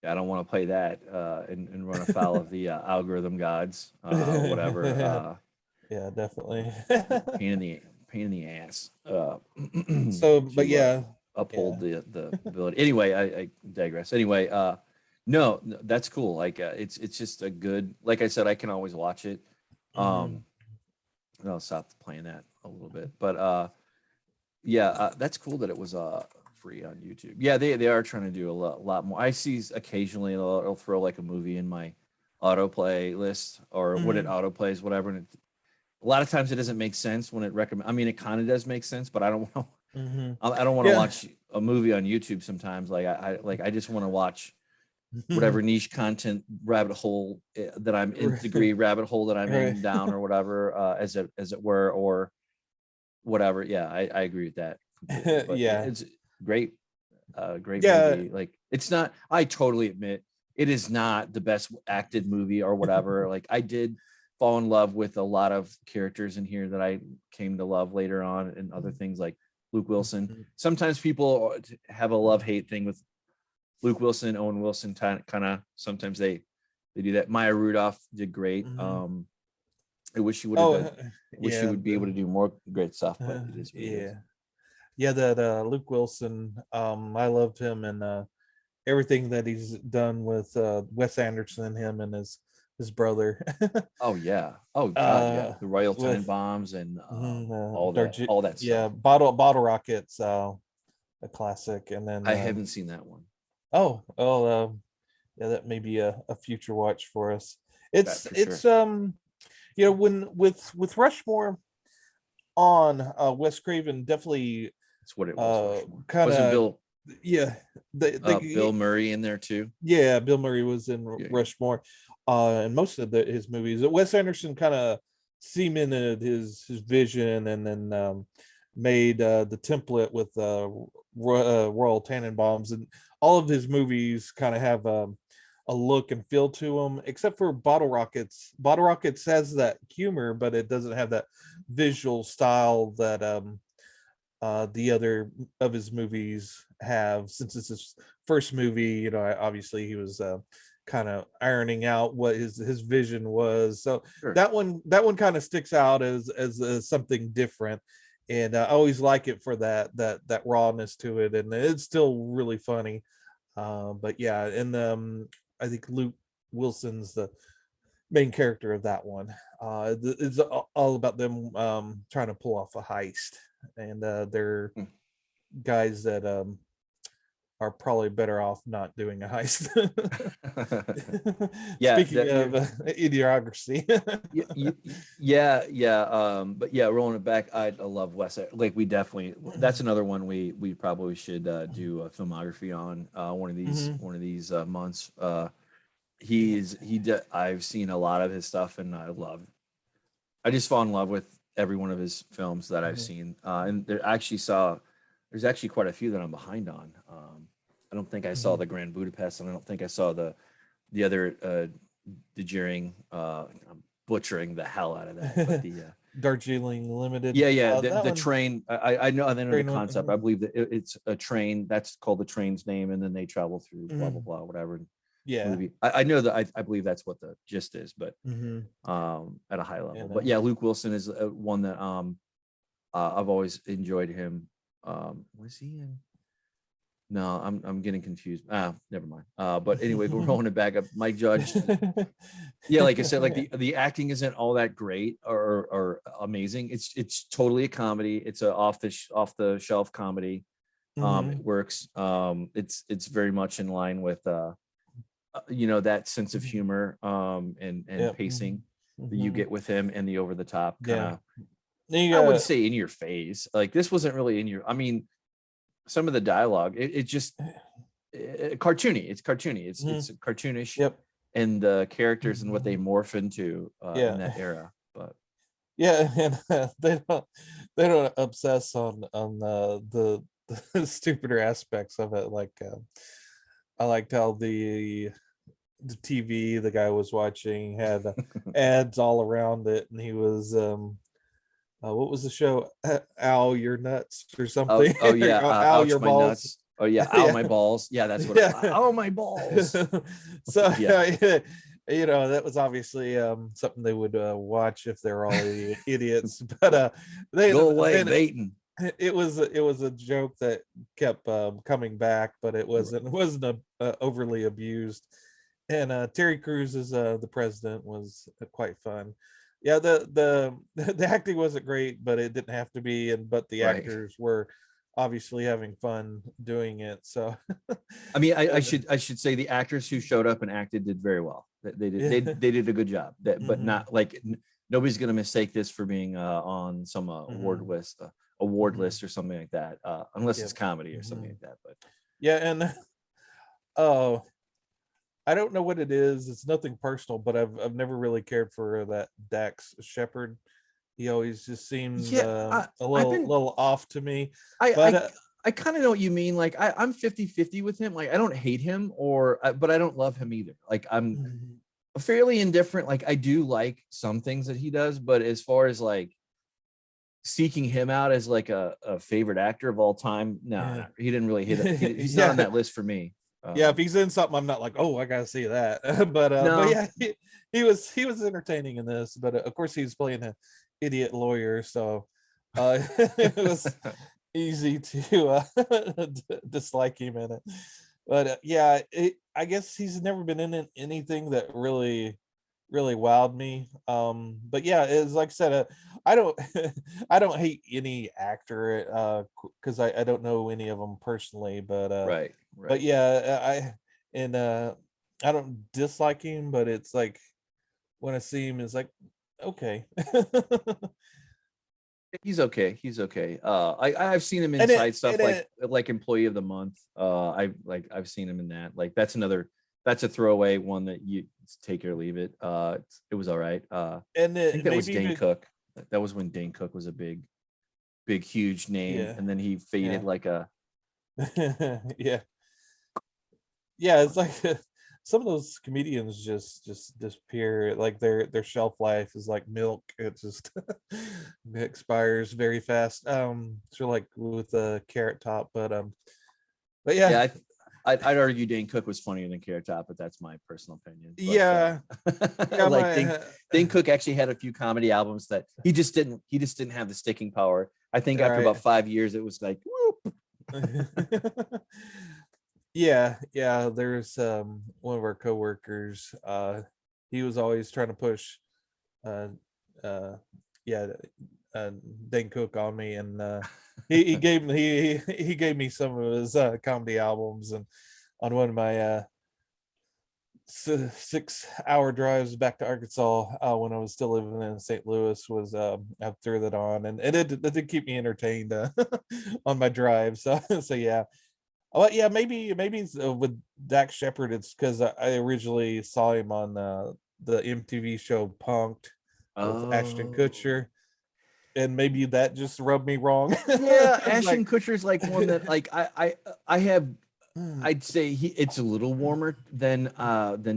I don't want to play that and run afoul of the algorithm gods, or whatever. yeah, definitely. Pain in the pain in the ass, So but to yeah, uphold yeah. the ability. Anyway, I digress. Anyway, no, that's cool. Like it's just a good. Like I said, I can always watch it. Mhm. Um, and I'll stop playing that a little bit, but yeah, that's cool that it was free on YouTube. Yeah, they are trying to do a lot more. I see occasionally it'll throw like a movie in my autoplay list, or when it Mhm. autoplays whatever, and a lot of times it doesn't make sense when it recommend. I mean, it kind of does make sense, but I don't want. Mhm. I don't want to Yeah. watch a movie on YouTube sometimes. I just want to watch whatever niche content rabbit hole that I'm in, degree rabbit hole that I'm Right. in, down or whatever, as it were, or whatever. Yeah, I agree with that completely. But yeah, Yeah. it's great, great Yeah. movie. Like it's not. I totally admit it is not the best acted movie or whatever. Like I did fall in love with a lot of characters in here that I came to love later on, and other things like Luke Wilson. Mhm. Sometimes people have a love-hate thing with Luke Wilson, Owen Wilson, kind of. Sometimes they do that. Maya Rudolph did great. Mhm. I wish she would Oh, have wish she yeah, would be able to do more great stuff, but it is what it is. yeah, yeah. That Luke Wilson, I loved him and everything that he's done with Wes Anderson, him and his brother. Oh yeah. Oh god, yeah. uh, The Royal with Tenenbaums and all that Darje- all that yeah, stuff. bottle rockets, a classic, and then I haven't seen that one. yeah, that may be a future watch for us. That It's for it's sure. when with Rushmore on Wes Craven definitely That's what it was. Rushmore. kind Wasn't of, yeah, Bill Murray in there too? yeah, Bill Murray was in Yeah. Rushmore and most of his movies. Wes Anderson kind of cemented his vision and then made the template with Royal Tannenbaums, and all of his movies kind of have a look and feel to them, except for Bottle Rockets. Bottle Rockets has that humor, but it doesn't have that visual style that the other of his movies have. Since it's his first movie, you know, obviously he was kind of ironing out what his vision was. So Sure. that one kind of sticks out as something different, and I always like it for that rawness to it, and it's still really funny. But yeah, and I think Luke Wilson's the main character of that one. It's all about them trying to pull off a heist, and they're Hmm. guys that are probably better off not doing a heist. Yeah, Speaking of Idiocracy. yeah. But yeah, rolling it back, I love Wes. Like we definitely, that's another one we probably should do a filmography on one of these months. I've seen a lot of his stuff, and I just fall in love with every one of his films that I've seen. And there's actually quite a few that I'm behind on. I don't think I saw the Grand Budapest, and I don't think I saw the other the Jeering. I'm butchering the hell out of that. But the Darjeeling Limited. yeah, That the one, train. I know the train concept. I believe that it's a train. That's called the train's name, and then they travel through blah blah blah whatever yeah. movie. I know that I believe that's what the gist is, but at a high level. And, But yeah, Luke Wilson is one that I've always enjoyed him. Was he in? No, I'm getting confused. Never mind. But anyway, we're rolling it back up. Mike Judge. Yeah, like I said, like the acting isn't all that great or amazing. It's totally a comedy. It's a off the shelf comedy. It works. It's very much in line with that sense of humor and Yep. pacing that you get with him, and the over the top kind of. Yeah. I wouldn't say in your face. Like this wasn't really in your. I mean, some of the dialogue, it just cartoony. It's cartoony. It's cartoonish. Yep. And the characters and what they morph into in that era. But yeah, and they don't obsess on the stupider aspects of it. Like I liked how the TV the guy was watching had ads all around it, and he was what was the show? Ow, you're nuts or something. oh yeah, Ow, ouch your my balls. nuts. Oh yeah, ow my balls. Yeah, that's what. Ow my balls. So Yeah. you know, that was obviously something they would watch if they're all idiots. But they Go away, and Baton. it was a joke that kept coming back, but it wasn't overly abused. And Terry Crews as the president was quite fun. Yeah, the acting wasn't great, but it didn't have to be, but the Right. actors were obviously having fun doing it. So I mean, I should say the actors who showed up and acted did very well. They did they did a good job. But not like nobody's gonna mistake this for being on some award list or something like that, unless it's comedy or something like that. But yeah, and I don't know what it is. It's nothing personal, but I've never really cared for that Dax Shepard. He always just seemed a little off to me. I kind of know what you mean. Like I'm 50-50 with him. Like I don't hate him but I don't love him either. Like I'm fairly indifferent. Like I do like some things that he does, but as far as like seeking him out as like a favorite actor of all time. No, Yeah. he didn't really hit it. He's Yeah. not on that list for me. Yeah, if he's in something, I'm not like, oh, I gotta see that. But No. yeah, he was entertaining in this. But of course, he's playing an idiot lawyer, so it was easy to dislike him in it. But yeah, I guess he's never been in anything that really wowed me. But yeah, it's like I said, I don't I don't hate any actor because I don't know any of them personally, Right. but yeah, I don't dislike him, but it's like when I see him, it's like, okay. He's okay. He's okay. I've seen him And inside stuff like Employee of the Month. I've seen him in that. Like that's a throwaway one that you take it or leave it. It was all right. and I think that was maybe Dane Cook. That was when Dane Cook was a big, huge name, Yeah. and then he faded Yeah. like a. Yeah. Yeah, it's like some of those comedians just disappear. Like their shelf life is like milk. It just it expires very fast. So like with Carrot Top, but yeah. Yeah, I'd argue Dane Cook was funnier than Carrot Top, but that's my personal opinion. But, Yeah. Yeah, like Dane Cook actually had a few comedy albums that he just didn't have the sticking power. I think after about 5 years, it was like, whoop. Yeah, there's one of our coworkers, he was always trying to push uh yeah Dane Cook on me, and he gave me he gave me some of his comedy albums, and on one of my 6-hour drives back to Arkansas when I was still living in St. Louis was I threw that on, and it did keep me entertained on my drive. So yeah. Oh yeah, maybe it's, with Dax Shepard, it's because I originally saw him on the MTV show Punked with Ashton Kutcher, and maybe that just rubbed me wrong. Yeah, Ashton Kutcher's like one that like I have. I'd say it's a little warmer than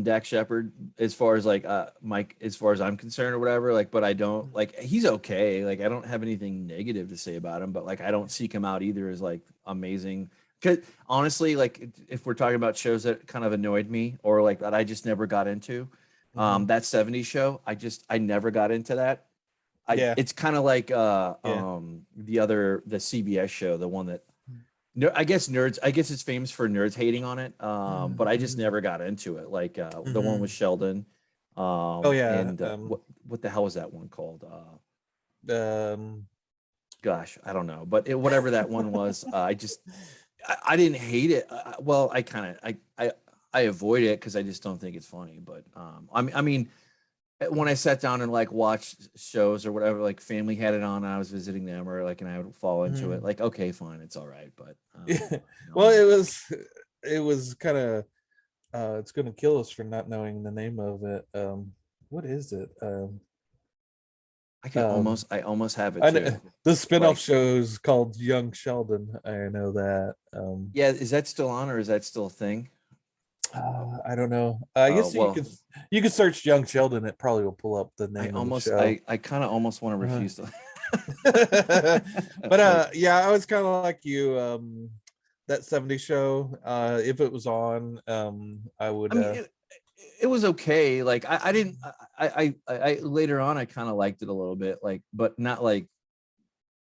Dax Shepard as far as like Mike, as far as I'm concerned or whatever. Like, but I don't like he's okay. Like I don't have anything negative to say about him, but like I don't seek him out either as like amazing. Because honestly, like if we're talking about shows that kind of annoyed me or like that I just never got into, that 70s show, I never got into that. It's kind of like the CBS show, the one that I guess it's famous for nerds hating on it. But I just never got into it. Like the one with Sheldon. And what the hell was that one called? Gosh, I don't know. But whatever that one was, I didn't hate it. Well, I avoid it because I just don't think it's funny. But I mean, when I sat down and like watched shows or whatever, like family had it on, and I was visiting them, or like, and I would fall into it. Like, okay, fine, it's all right. But well, it was kind of it's going to kill us for not knowing the name of it. What is it? I almost have it too. The spinoff shows called Young Sheldon. I know that. Yeah, is that still on, or is that still a thing? I don't know. I guess you could search Young Sheldon. It probably will pull up the name of the show. I kind of almost want to refuse to. But yeah, I was kind of like you. That 70s show. If it was on, I would. I mean, it was okay. Like I didn't. I later on I kind of liked it a little bit. Like, but not like.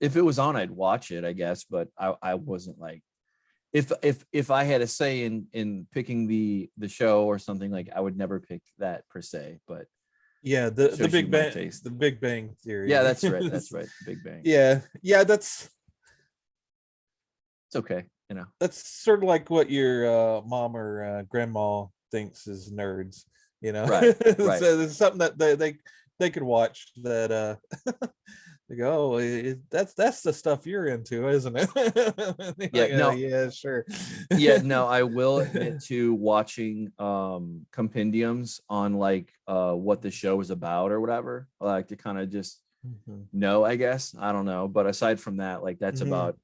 If it was on, I'd watch it, I guess. But I wasn't like. If I had a say in picking the show or something, like I would never pick that per se, but yeah, the Big Bang Theory. Yeah, that's right. That's right. Big Bang. Yeah, it's okay. You know, that's sort of like what your mom or grandma thinks is nerds. You know, right. So it's something that they could watch that they go, oh, that's the stuff you're into, isn't it? Yeah, like, no, yeah, sure. Yeah, no, I will admit to watching compendiums on like what the show is about or whatever. I like to kind of just know, I guess. I don't know. But aside from that, like that's about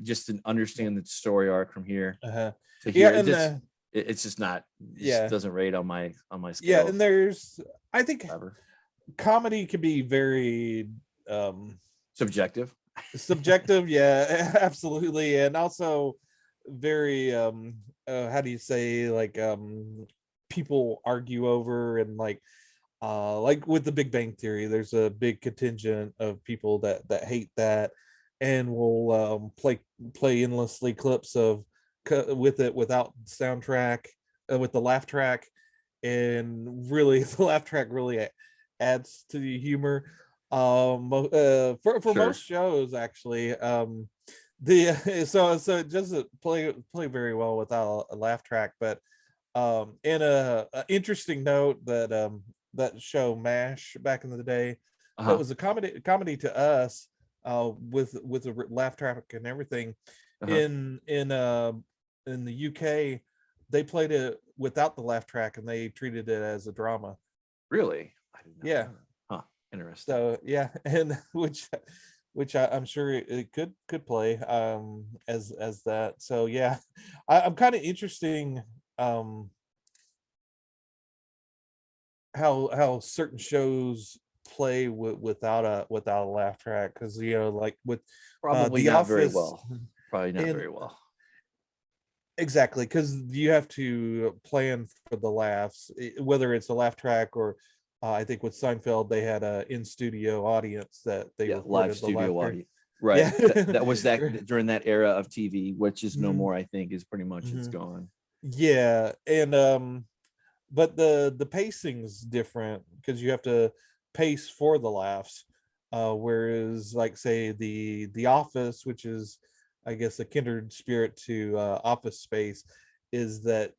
just to understand the story arc from here to here. And it's just not doesn't rate on my scale. Yeah, and I think comedy can be very Subjective. Subjective, yeah, absolutely. And also very how do you say, like people argue over, and like with the Big Bang Theory, there's a big contingent of people that hate that, and will play endlessly clips of with it without soundtrack, with the laugh track, and really the laugh track really adds to the humor. For Sure. most shows, actually, the so it doesn't play very well without a laugh track. But in a interesting note, that show MASH back in the day, that Uh-huh. was a comedy to us, with a laugh track and everything. Uh-huh. In the UK, they played it without the laugh track, and they treated it as a drama. Really? I did not Yeah. know that. Huh. Interesting. So yeah, and which I'm sure it could play as that. So yeah, I'm kind of interesting how certain shows play without a laugh track, because like with Probably The not very Office. well. Probably not And very well. exactly, because you have to plan for the laughs, whether it's a laugh track or I think with Seinfeld they had a in studio audience that they Yeah, live recorded the studio laughter. audience. Right. Yeah. That was that during that era of TV, which is no Mhm, more, I think, is pretty much it's mhm. gone. Yeah, and but the pacing's different, because you have to pace for the laughs, whereas like say the Office, which is I guess a kindred spirit to Office Space, is that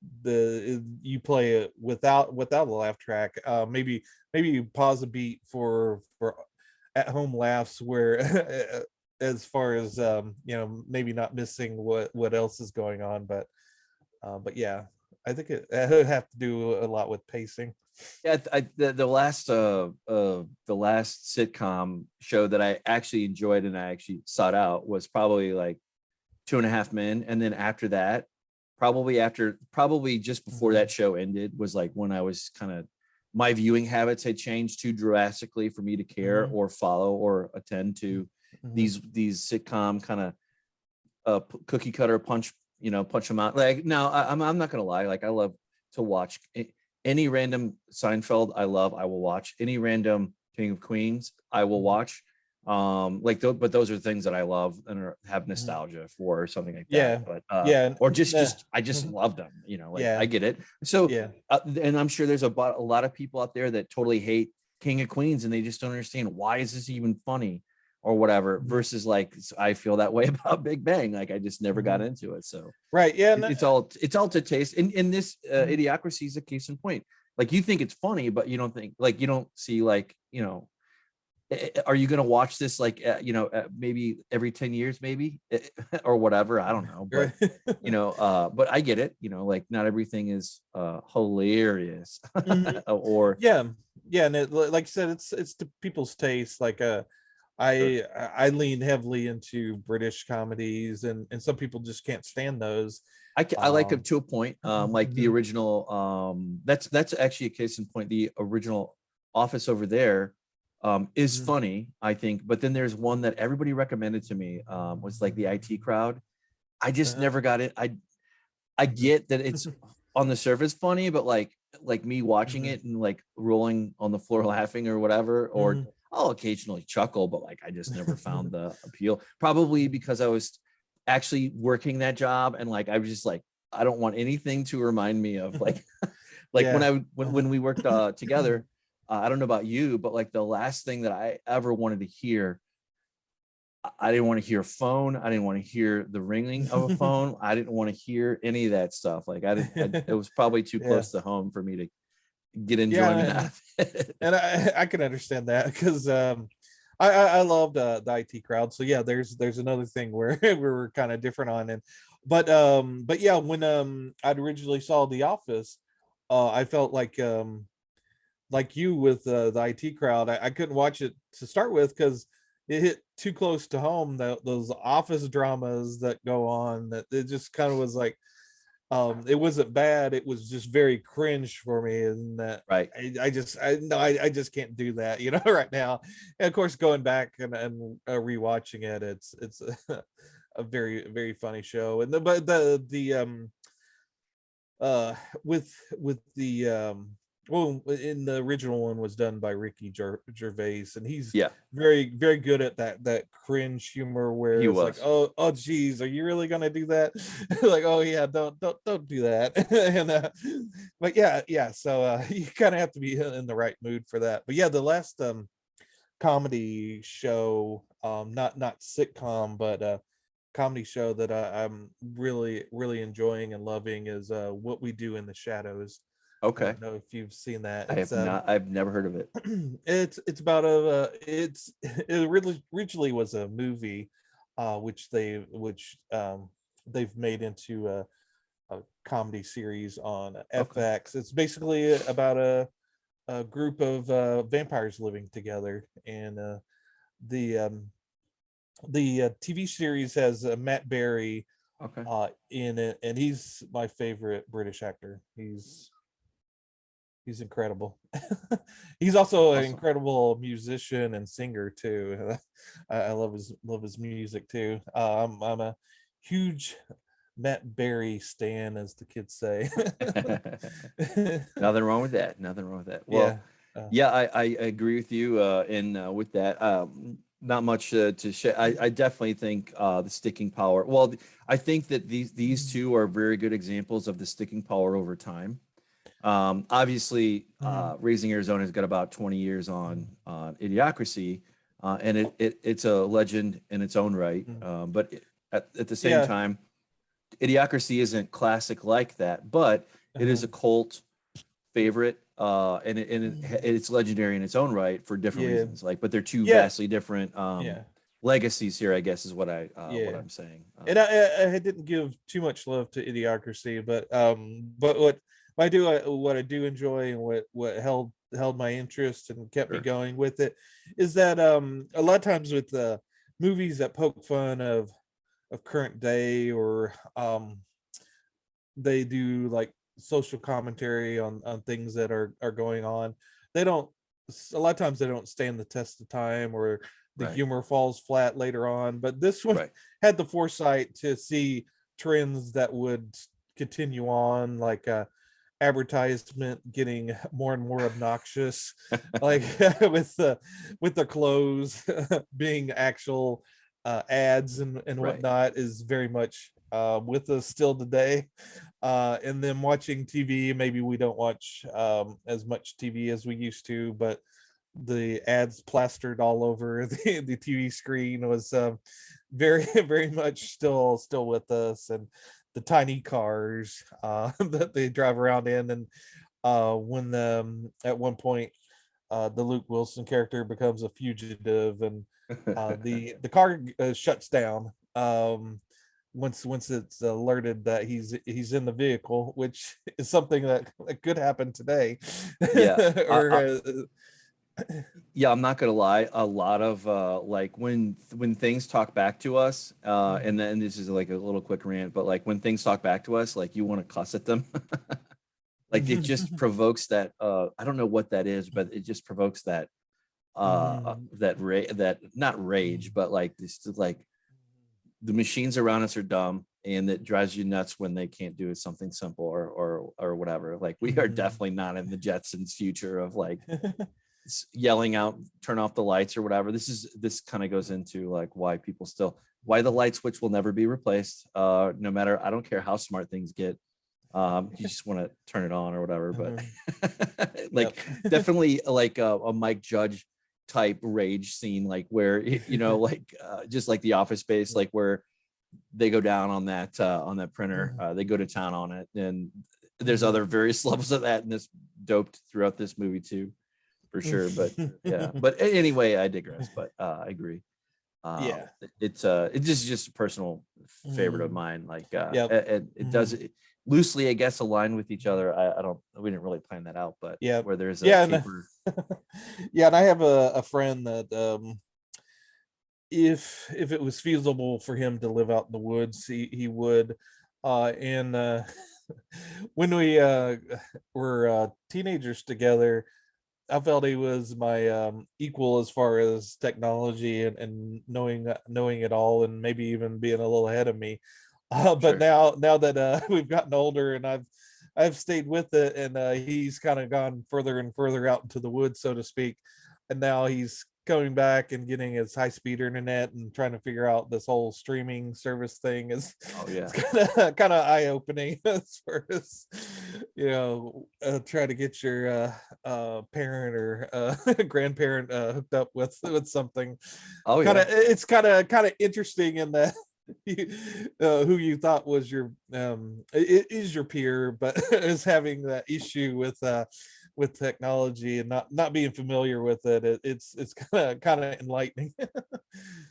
you play it without a laugh track. Maybe you pause a beat for at home laughs, where as far as maybe not missing what else is going on. But yeah, I think it would have to do a lot with pacing. Yeah, the last sitcom show that I actually enjoyed and I actually sought out was probably like Two and a Half Men, and then after that, probably just before that show ended, was like when I was kind of, my viewing habits had changed too drastically for me to care Mhm, or follow or attend to mhm. these sitcom kind of cookie cutter punch them out. Like now, I'm not gonna lie. Like I love to watch any random Seinfeld. I will watch any random King of Queens. I will Mhm, watch. But those are things that I love and have mhm. nostalgia for, or something like that. Yeah, But yeah, or just I just mhm. love them. Like I Yeah, get it. So yeah. and I'm sure there's a lot of people out there that totally hate King of Queens and they just don't understand why is this even funny or whatever, Mhm, versus like I feel that way about Big Bang. Like I just never got mhm. into it. So Right. Yeah. it's all to taste. And this Mhm, Idiocracy is a case in point. Like you think it's funny, but you don't think, like you don't see, like are you going to watch this like maybe every 10 years maybe or whatever, I don't know. But right. but I get it, like not everything is hilarious Mhm. or Yeah, yeah, and like I said, it's to people's taste. Like sure. I lean heavily into British comedies, and some people just can't stand those. I like it Um, to a point. Like the mhm, original. That's actually a case in point. The original Office over there is mhm, funny, I think. But then there's one that everybody recommended to me. Was like the IT Crowd. I just uh-huh, never got it. I mhm, get that it's on the surface funny, but like me watching mhm, it and like rolling on the floor laughing or whatever, or mhm. I'll occasionally chuckle, but like I just never found the appeal. Probably because I was actually working that job and like I was just like, I don't want anything to remind me of like like when Yeah. when we worked together. I don't know about you, but like the last thing that I ever wanted to hear, I didn't want to hear a phone. I didn't want to hear the ringing of a phone. I didn't want to hear any of that stuff. Like I didn't. It was probably too Yeah. close to home for me to get Yeah, enjoyment out of it. and I can understand that, because I loved the IT Crowd. So yeah, there's another thing where we were kind of different on. And but yeah, when I'd originally saw The Office, I felt like you with the IT Crowd. I couldn't watch it to start with, because it hit too close to home. Those office dramas that go on, that it just kind of was like, It wasn't bad, it was just very cringe for me, and that Right. I just can't do that, right now. And of course, going back and rewatching it, it's a very, very funny show. And but the uh with the well, in the original one was done by Ricky Gervais, and he's Yeah, very, very good at that cringe humor where he it's like, was. oh geez, are you really gonna do that? Like, oh yeah, don't do that. And but yeah, so you kind of have to be in the right mood for that. But yeah, the last comedy show, not sitcom, but comedy show that I'm really, really enjoying and loving is What We Do in the Shadows. I Okay. don't know if you've seen that. I have not. I've never heard of it. It's about a it originally was a movie, which they've made into a comedy series on Okay. FX. It's basically about a group of vampires living together, and the TV series has Matt Berry Okay. in it, and he's my favorite British actor. He's incredible. He's also an Awesome. incredible musician and singer too. I love his music too. I'm a huge Matt Berry stan, as the kids say. Nothing wrong with that. Nothing wrong with that. Yeah. Well, yeah, I agree with you. And with that, not much to share. I definitely think the sticking power. Well, I think that these two are very good examples of the sticking power over time. Obviously, Mhm. Raising Arizona has got about 20 years on Idiocracy, and it's a legend in its own right. Mhm. But at the same Yeah. time, Idiocracy isn't classic like that, but it is Uh-huh. a cult favorite, it's legendary in its own right for different Yeah. reasons. Like, but they're two Yeah. vastly different Yeah. legacies here, I guess, is what Yeah. I'm saying. And I didn't give too much love to Idiocracy, but what I do enjoy, and what held my interest and kept me Sure. going with it, is that a lot of times with movies that poke fun of current day, or they do like social commentary on things that are going on, they don't a lot of times they don't stand the test of time, or the Right. humor falls flat later on. But this one Right. had the foresight to see trends that would continue on, like advertisement getting more and more obnoxious, like with the clothes being actual ads and Right. whatnot, is very much with us still today. And then watching TV, maybe we don't watch as much TV as we used to, but the ads plastered all over the TV screen was very, very much still with us. And the tiny cars that they drive around in, and when at one point the Luke Wilson character becomes a fugitive, and the car shuts down once it's alerted that he's in the vehicle, which is something that could happen today. Yeah. Or Yeah, I'm not gonna lie. A lot of like when things talk back to us, and then this is like a little quick rant, but like when things talk back to us, like you want to cuss at them. Like it just provokes that I don't know what that is, but it just provokes that that not rage, but like this, like the machines around us are dumb, and it drives you nuts when they can't do something simple or whatever. Like we are definitely not in the Jetsons future of like yelling out, turn off the lights or whatever. This kind of goes into like why the light switch will never be replaced, no matter, I don't care how smart things get. You just want to turn it on or whatever. But like Yep. definitely like a Mike Judge type rage scene, like where like just like the Office Space, like where they go down on that printer, they go to town on it. And there's other various levels of that, and this doped throughout this movie too, for sure. But yeah, but anyway, I digress. But I agree. Yeah. It's just a personal favorite of mine. Like Yep. it does it loosely, I guess, align with each other. I don't, we didn't really plan that out, but Yep. where there's a Yeah. And, caper. yeah, and I have a friend that if it was feasible for him to live out in the woods, he would. And when we were teenagers together, I felt he was my equal as far as technology and knowing it all, and maybe even being a little ahead of me. But Sure. now that we've gotten older, and I've stayed with it, and he's kind of gone further and further out into the woods, so to speak. And now he's coming back and getting his high speed internet and trying to figure out this whole streaming service thing is Oh it's yeah. kind of eye opening as far as try to get your parent or grandparent hooked up with something. Oh Kind yeah. of it's kind of interesting in that who you thought was your is your peer, but is having that issue with technology and not being familiar with it. It's kind of enlightening.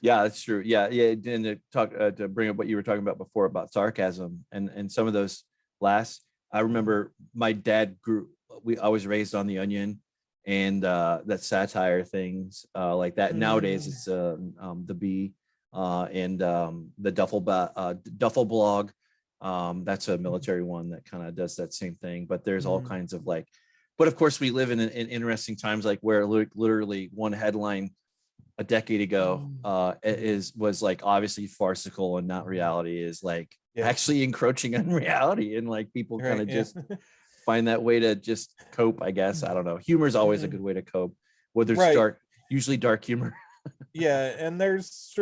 Yeah, that's true. Yeah, yeah. And to talk to bring up what you were talking about before about sarcasm and some of those last. I remember my dad grew. I was raised on The Onion, and that satire things like that. Nowadays, Mm, it's the Bee and the Duffel blog. That's a military one that kind of does that same thing. But there's all mm, kinds of like. But of course, we live in interesting times, like where literally one headline a decade ago mm, was like obviously farcical and not mm. reality is like Yeah, actually encroaching on reality, and like people kind right. of Yeah. just find that way to just cope, I guess. I don't know, humor is always a good Mhm. way to cope, whether it's Right. dark, usually dark humor. Yeah, and there's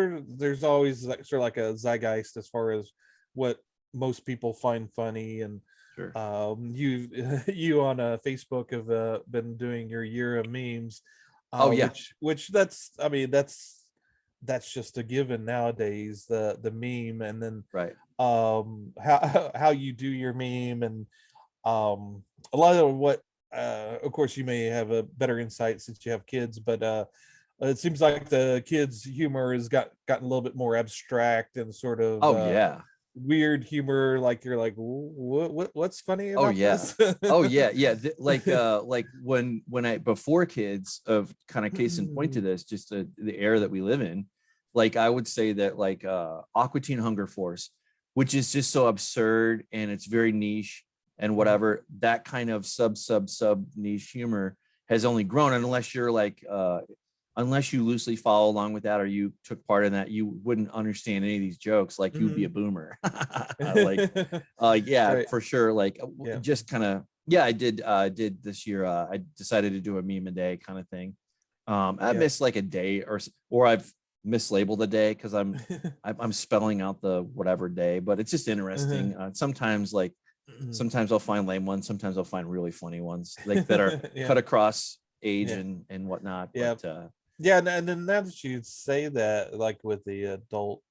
always like sort of like a zeitgeist as far as what most people find funny. And Sure. you you on Facebook have been doing your year of memes, Oh yeah. which that's, I mean, that's just a given nowadays, the meme. And then Right. how you do your meme, and a lot of what of course you may have a better insight since you have kids, but it seems like the kids humor has gotten a little bit more abstract and sort of Oh yeah. weird humor, like you're like, what's funny Oh about yeah. this? Oh yeah. Yeah. Like when I before kids of kind of case in point to this, just the era that we live in, like I would say that like Aqua Teen Hunger Force, which is just so absurd and it's very niche and Mhm. whatever, that kind of sub niche humor has only grown. And unless you loosely follow along with that or you took part in that, you wouldn't understand any of these jokes. Like you'd be a Mhm. boomer. Like yeah, Right. for sure. Like Yeah. just kind of, yeah, I did this year. I decided to do a meme a day kind of thing. I Yeah. missed like a day or I've mislabeled a day because I'm spelling out the whatever day, but it's just interesting. Sometimes I'll find lame ones, sometimes I'll find really funny ones like that are Yeah. cut across age Yeah. and whatnot. Yeah. But Yeah. And then now that you say that, like with the adult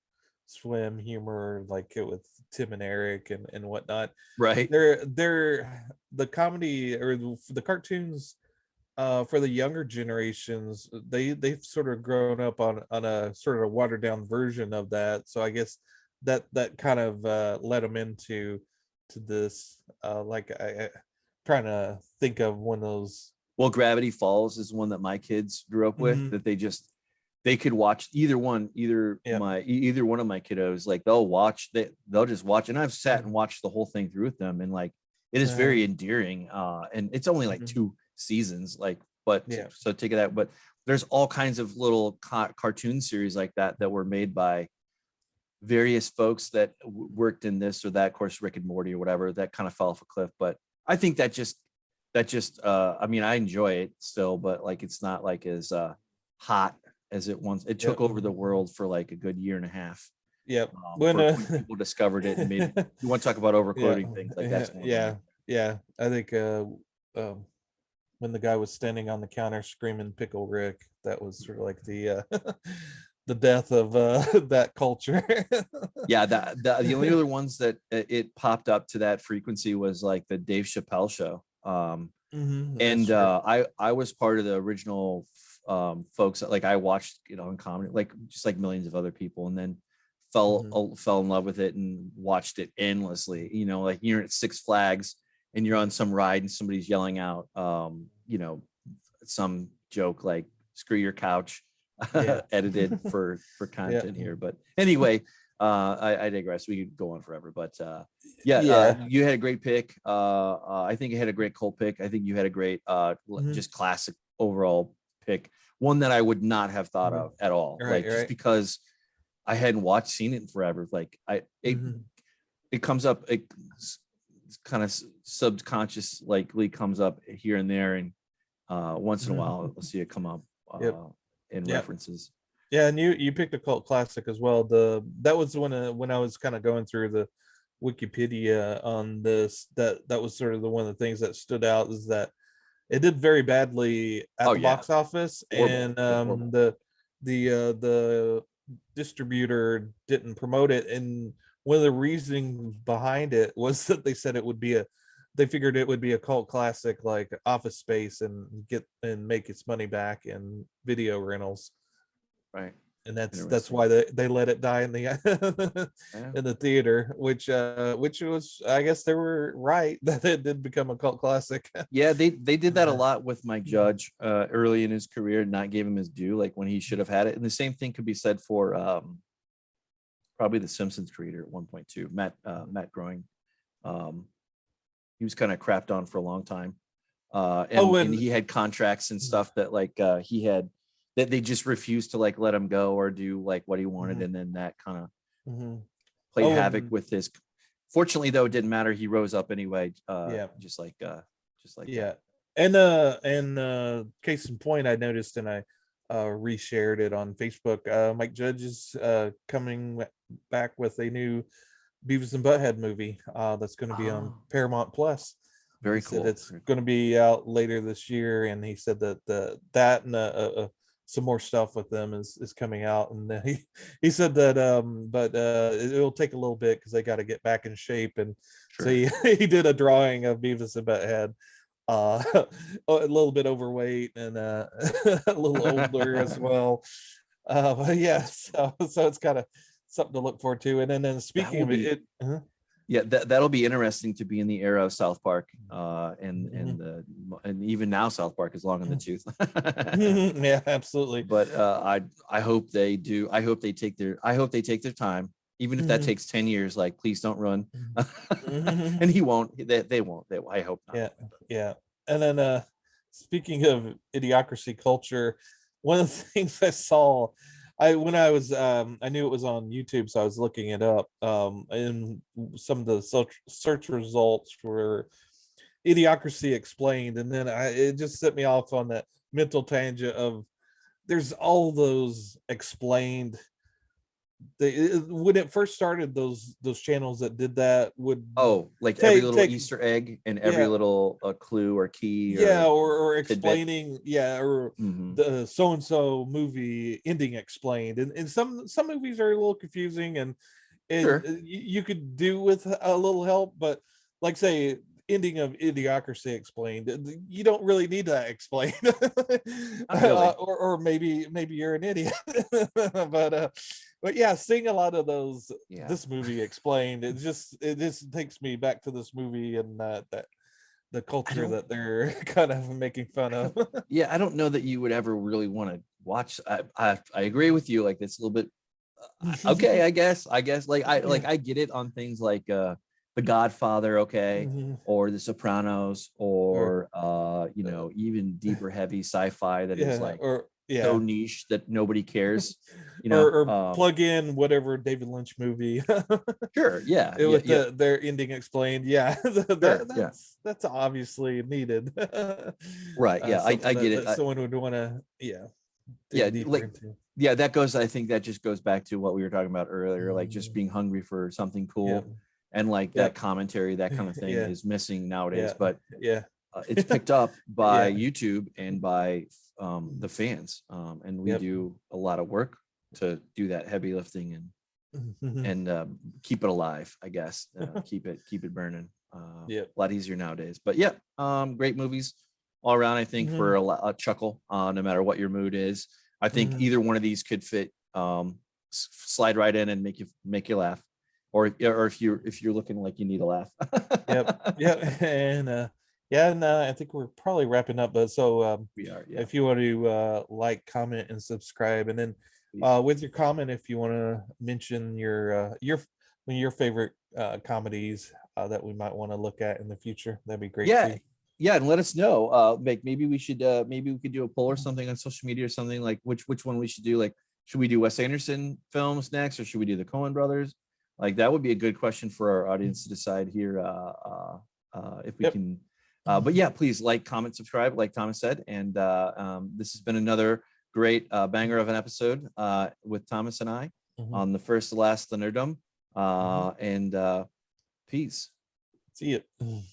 swim humor, like it with Tim and Eric and whatnot, right. they're the comedy or the cartoons for the younger generations, they've sort of grown up on a sort of watered down version of that. So I guess that kind of led them into to this like I trying to think of one of those. Well, Gravity Falls is one that my kids grew up with, Mhm. that they could watch Yeah. either one of my kiddos, like they'll just watch. And I've sat and Mhm. watched the whole thing through with them, and like it is Uh-huh. very endearing. And it's only like Mhm. 2 seasons, like, but Yeah. so take it out. But there's all kinds of little cartoon series like that were made by various folks that worked in this or that. Of course, Rick and Morty or whatever, that kind of fell off a cliff. But I think that just I mean, I enjoy it still, but like it's not like as hot as it once. It took Yep. over the world for like a good year and a half Yep. When for when people discovered it and made. You want to talk about yeah, overquoting things, like yeah, that's one of them yeah, right yeah. I think um when the guy was standing on the counter screaming "Pickle Rick," that was sort of like the the death of that culture. Yeah, the only other ones that it popped up to that frequency was like the Dave Chappelle show. That's And true. I was part of the original folks that, like, I watched, in comedy, like just like millions of other people, and then Hmm. fell in love with it and watched it endlessly. Like you're at Six Flags and you're on some ride and somebody's yelling out, some joke like "screw your couch," Yeah. edited for Yeah. content here. But anyway, I digress. We could go on forever, but you had a great pick. I think you had a great cult pick. I think you had a great just classic overall pick. One that I would not have thought of at all. Just because I hadn't seen it in forever. Like it comes up, it kind of subconscious likely comes up here and there, and once in a while I'll see it come up in references. Yeah, and you picked a cult classic as well. That was when I was kind of going through the Wikipedia on this. That was sort of one of the things that stood out, is that it did very badly at the box office, and the distributor didn't promote it. And one of the reasons behind it was that they said they figured it would be a cult classic like Office Space, and make its money back in video rentals. Right. And that's why they let it die in the in the theater, which was, I guess they were right that it did become a cult classic. Yeah, they did that a lot with Mike Judge early in his career, not gave him his due, like when he should have had it. And the same thing could be said for probably the Simpsons creator at one point too, Matt Groening. He was kind of crapped on for a long time, and he had contracts and stuff that like he had, that they just refused to like let him go or do like what he wanted, and then that kind of played havoc with his. Fortunately, though, it didn't matter. He rose up anyway. Just like that. And case in point, I noticed, and I reshared it on Facebook. Mike Judge is coming back with a new Beavis and Butthead movie that's going to be on Paramount Plus. Very cool. It's going to be out later this year, and he said that that and some more stuff with them is coming out, and he said that but it'll take a little bit because they got to get back in shape. And so he did a drawing of Beavis and Butthead, a little bit overweight and a little older as well. But yeah, so it's kind of something to look forward to. And then speaking of it, that'll be interesting to be in the era of South Park, and even now South Park is long in the tooth. Yeah, absolutely. But I hope they do. I hope they take their time, even if that takes 10 years. Like, please don't run. And he won't. They won't. I hope not. Yeah. And then speaking of Idiocracy culture, one of the things I saw, when I was I knew it was on YouTube, so I was looking it up, and some of the search results for Idiocracy Explained, and then it just set me off on that mental tangent of there's all those explained. When it first started, those channels that did that would like every little Easter egg and every little clue or key, or explaining the so-and-so movie ending explained, and some movies are a little confusing, and you could do with a little help, but like say ending of Idiocracy Explained, you don't really need that explained. Or maybe you're an idiot. But yeah, seeing a lot of those this movie explained, it just takes me back to this movie and that the culture that they're kind of making fun of. I don't know that you would ever really want to watch. I agree with you, like it's a little bit okay, I guess like I get it on things like The Godfather, or The Sopranos, or even deeper heavy sci-fi that is like so niche that nobody cares, or plug in whatever David Lynch movie. Their ending explained. That's obviously needed. Right. I get it. Someone would want to that goes, I think that just goes back to what we were talking about earlier, like just being hungry for something cool. And like that commentary, that kind of thing is missing nowadays, but it's picked up by YouTube and by the fans, and we do a lot of work to do that heavy lifting and keep it alive, I guess. keep it burning. A lot easier nowadays, but great movies all around. I think for a chuckle, no matter what your mood is. I think either one of these could fit, slide right in and make you laugh. Or if you're looking like you need a laugh. And I think we're probably wrapping up, but so we are. If you want to like, comment, and subscribe, and then with your comment, if you want to mention your favorite comedies that we might want to look at in the future, that'd be great Yeah. too. Yeah, and let us know. Maybe we should maybe we could do a poll or something on social media or something, like which one we should do. Like, should we do Wes Anderson films next, or should we do the Coen Brothers? Like, that would be a good question for our audience to decide here. If we Yep. can. But yeah, please like, comment, subscribe, like Thomas said. And this has been another great banger of an episode with Thomas and I on the first to last, the Nerdom. And peace. See you.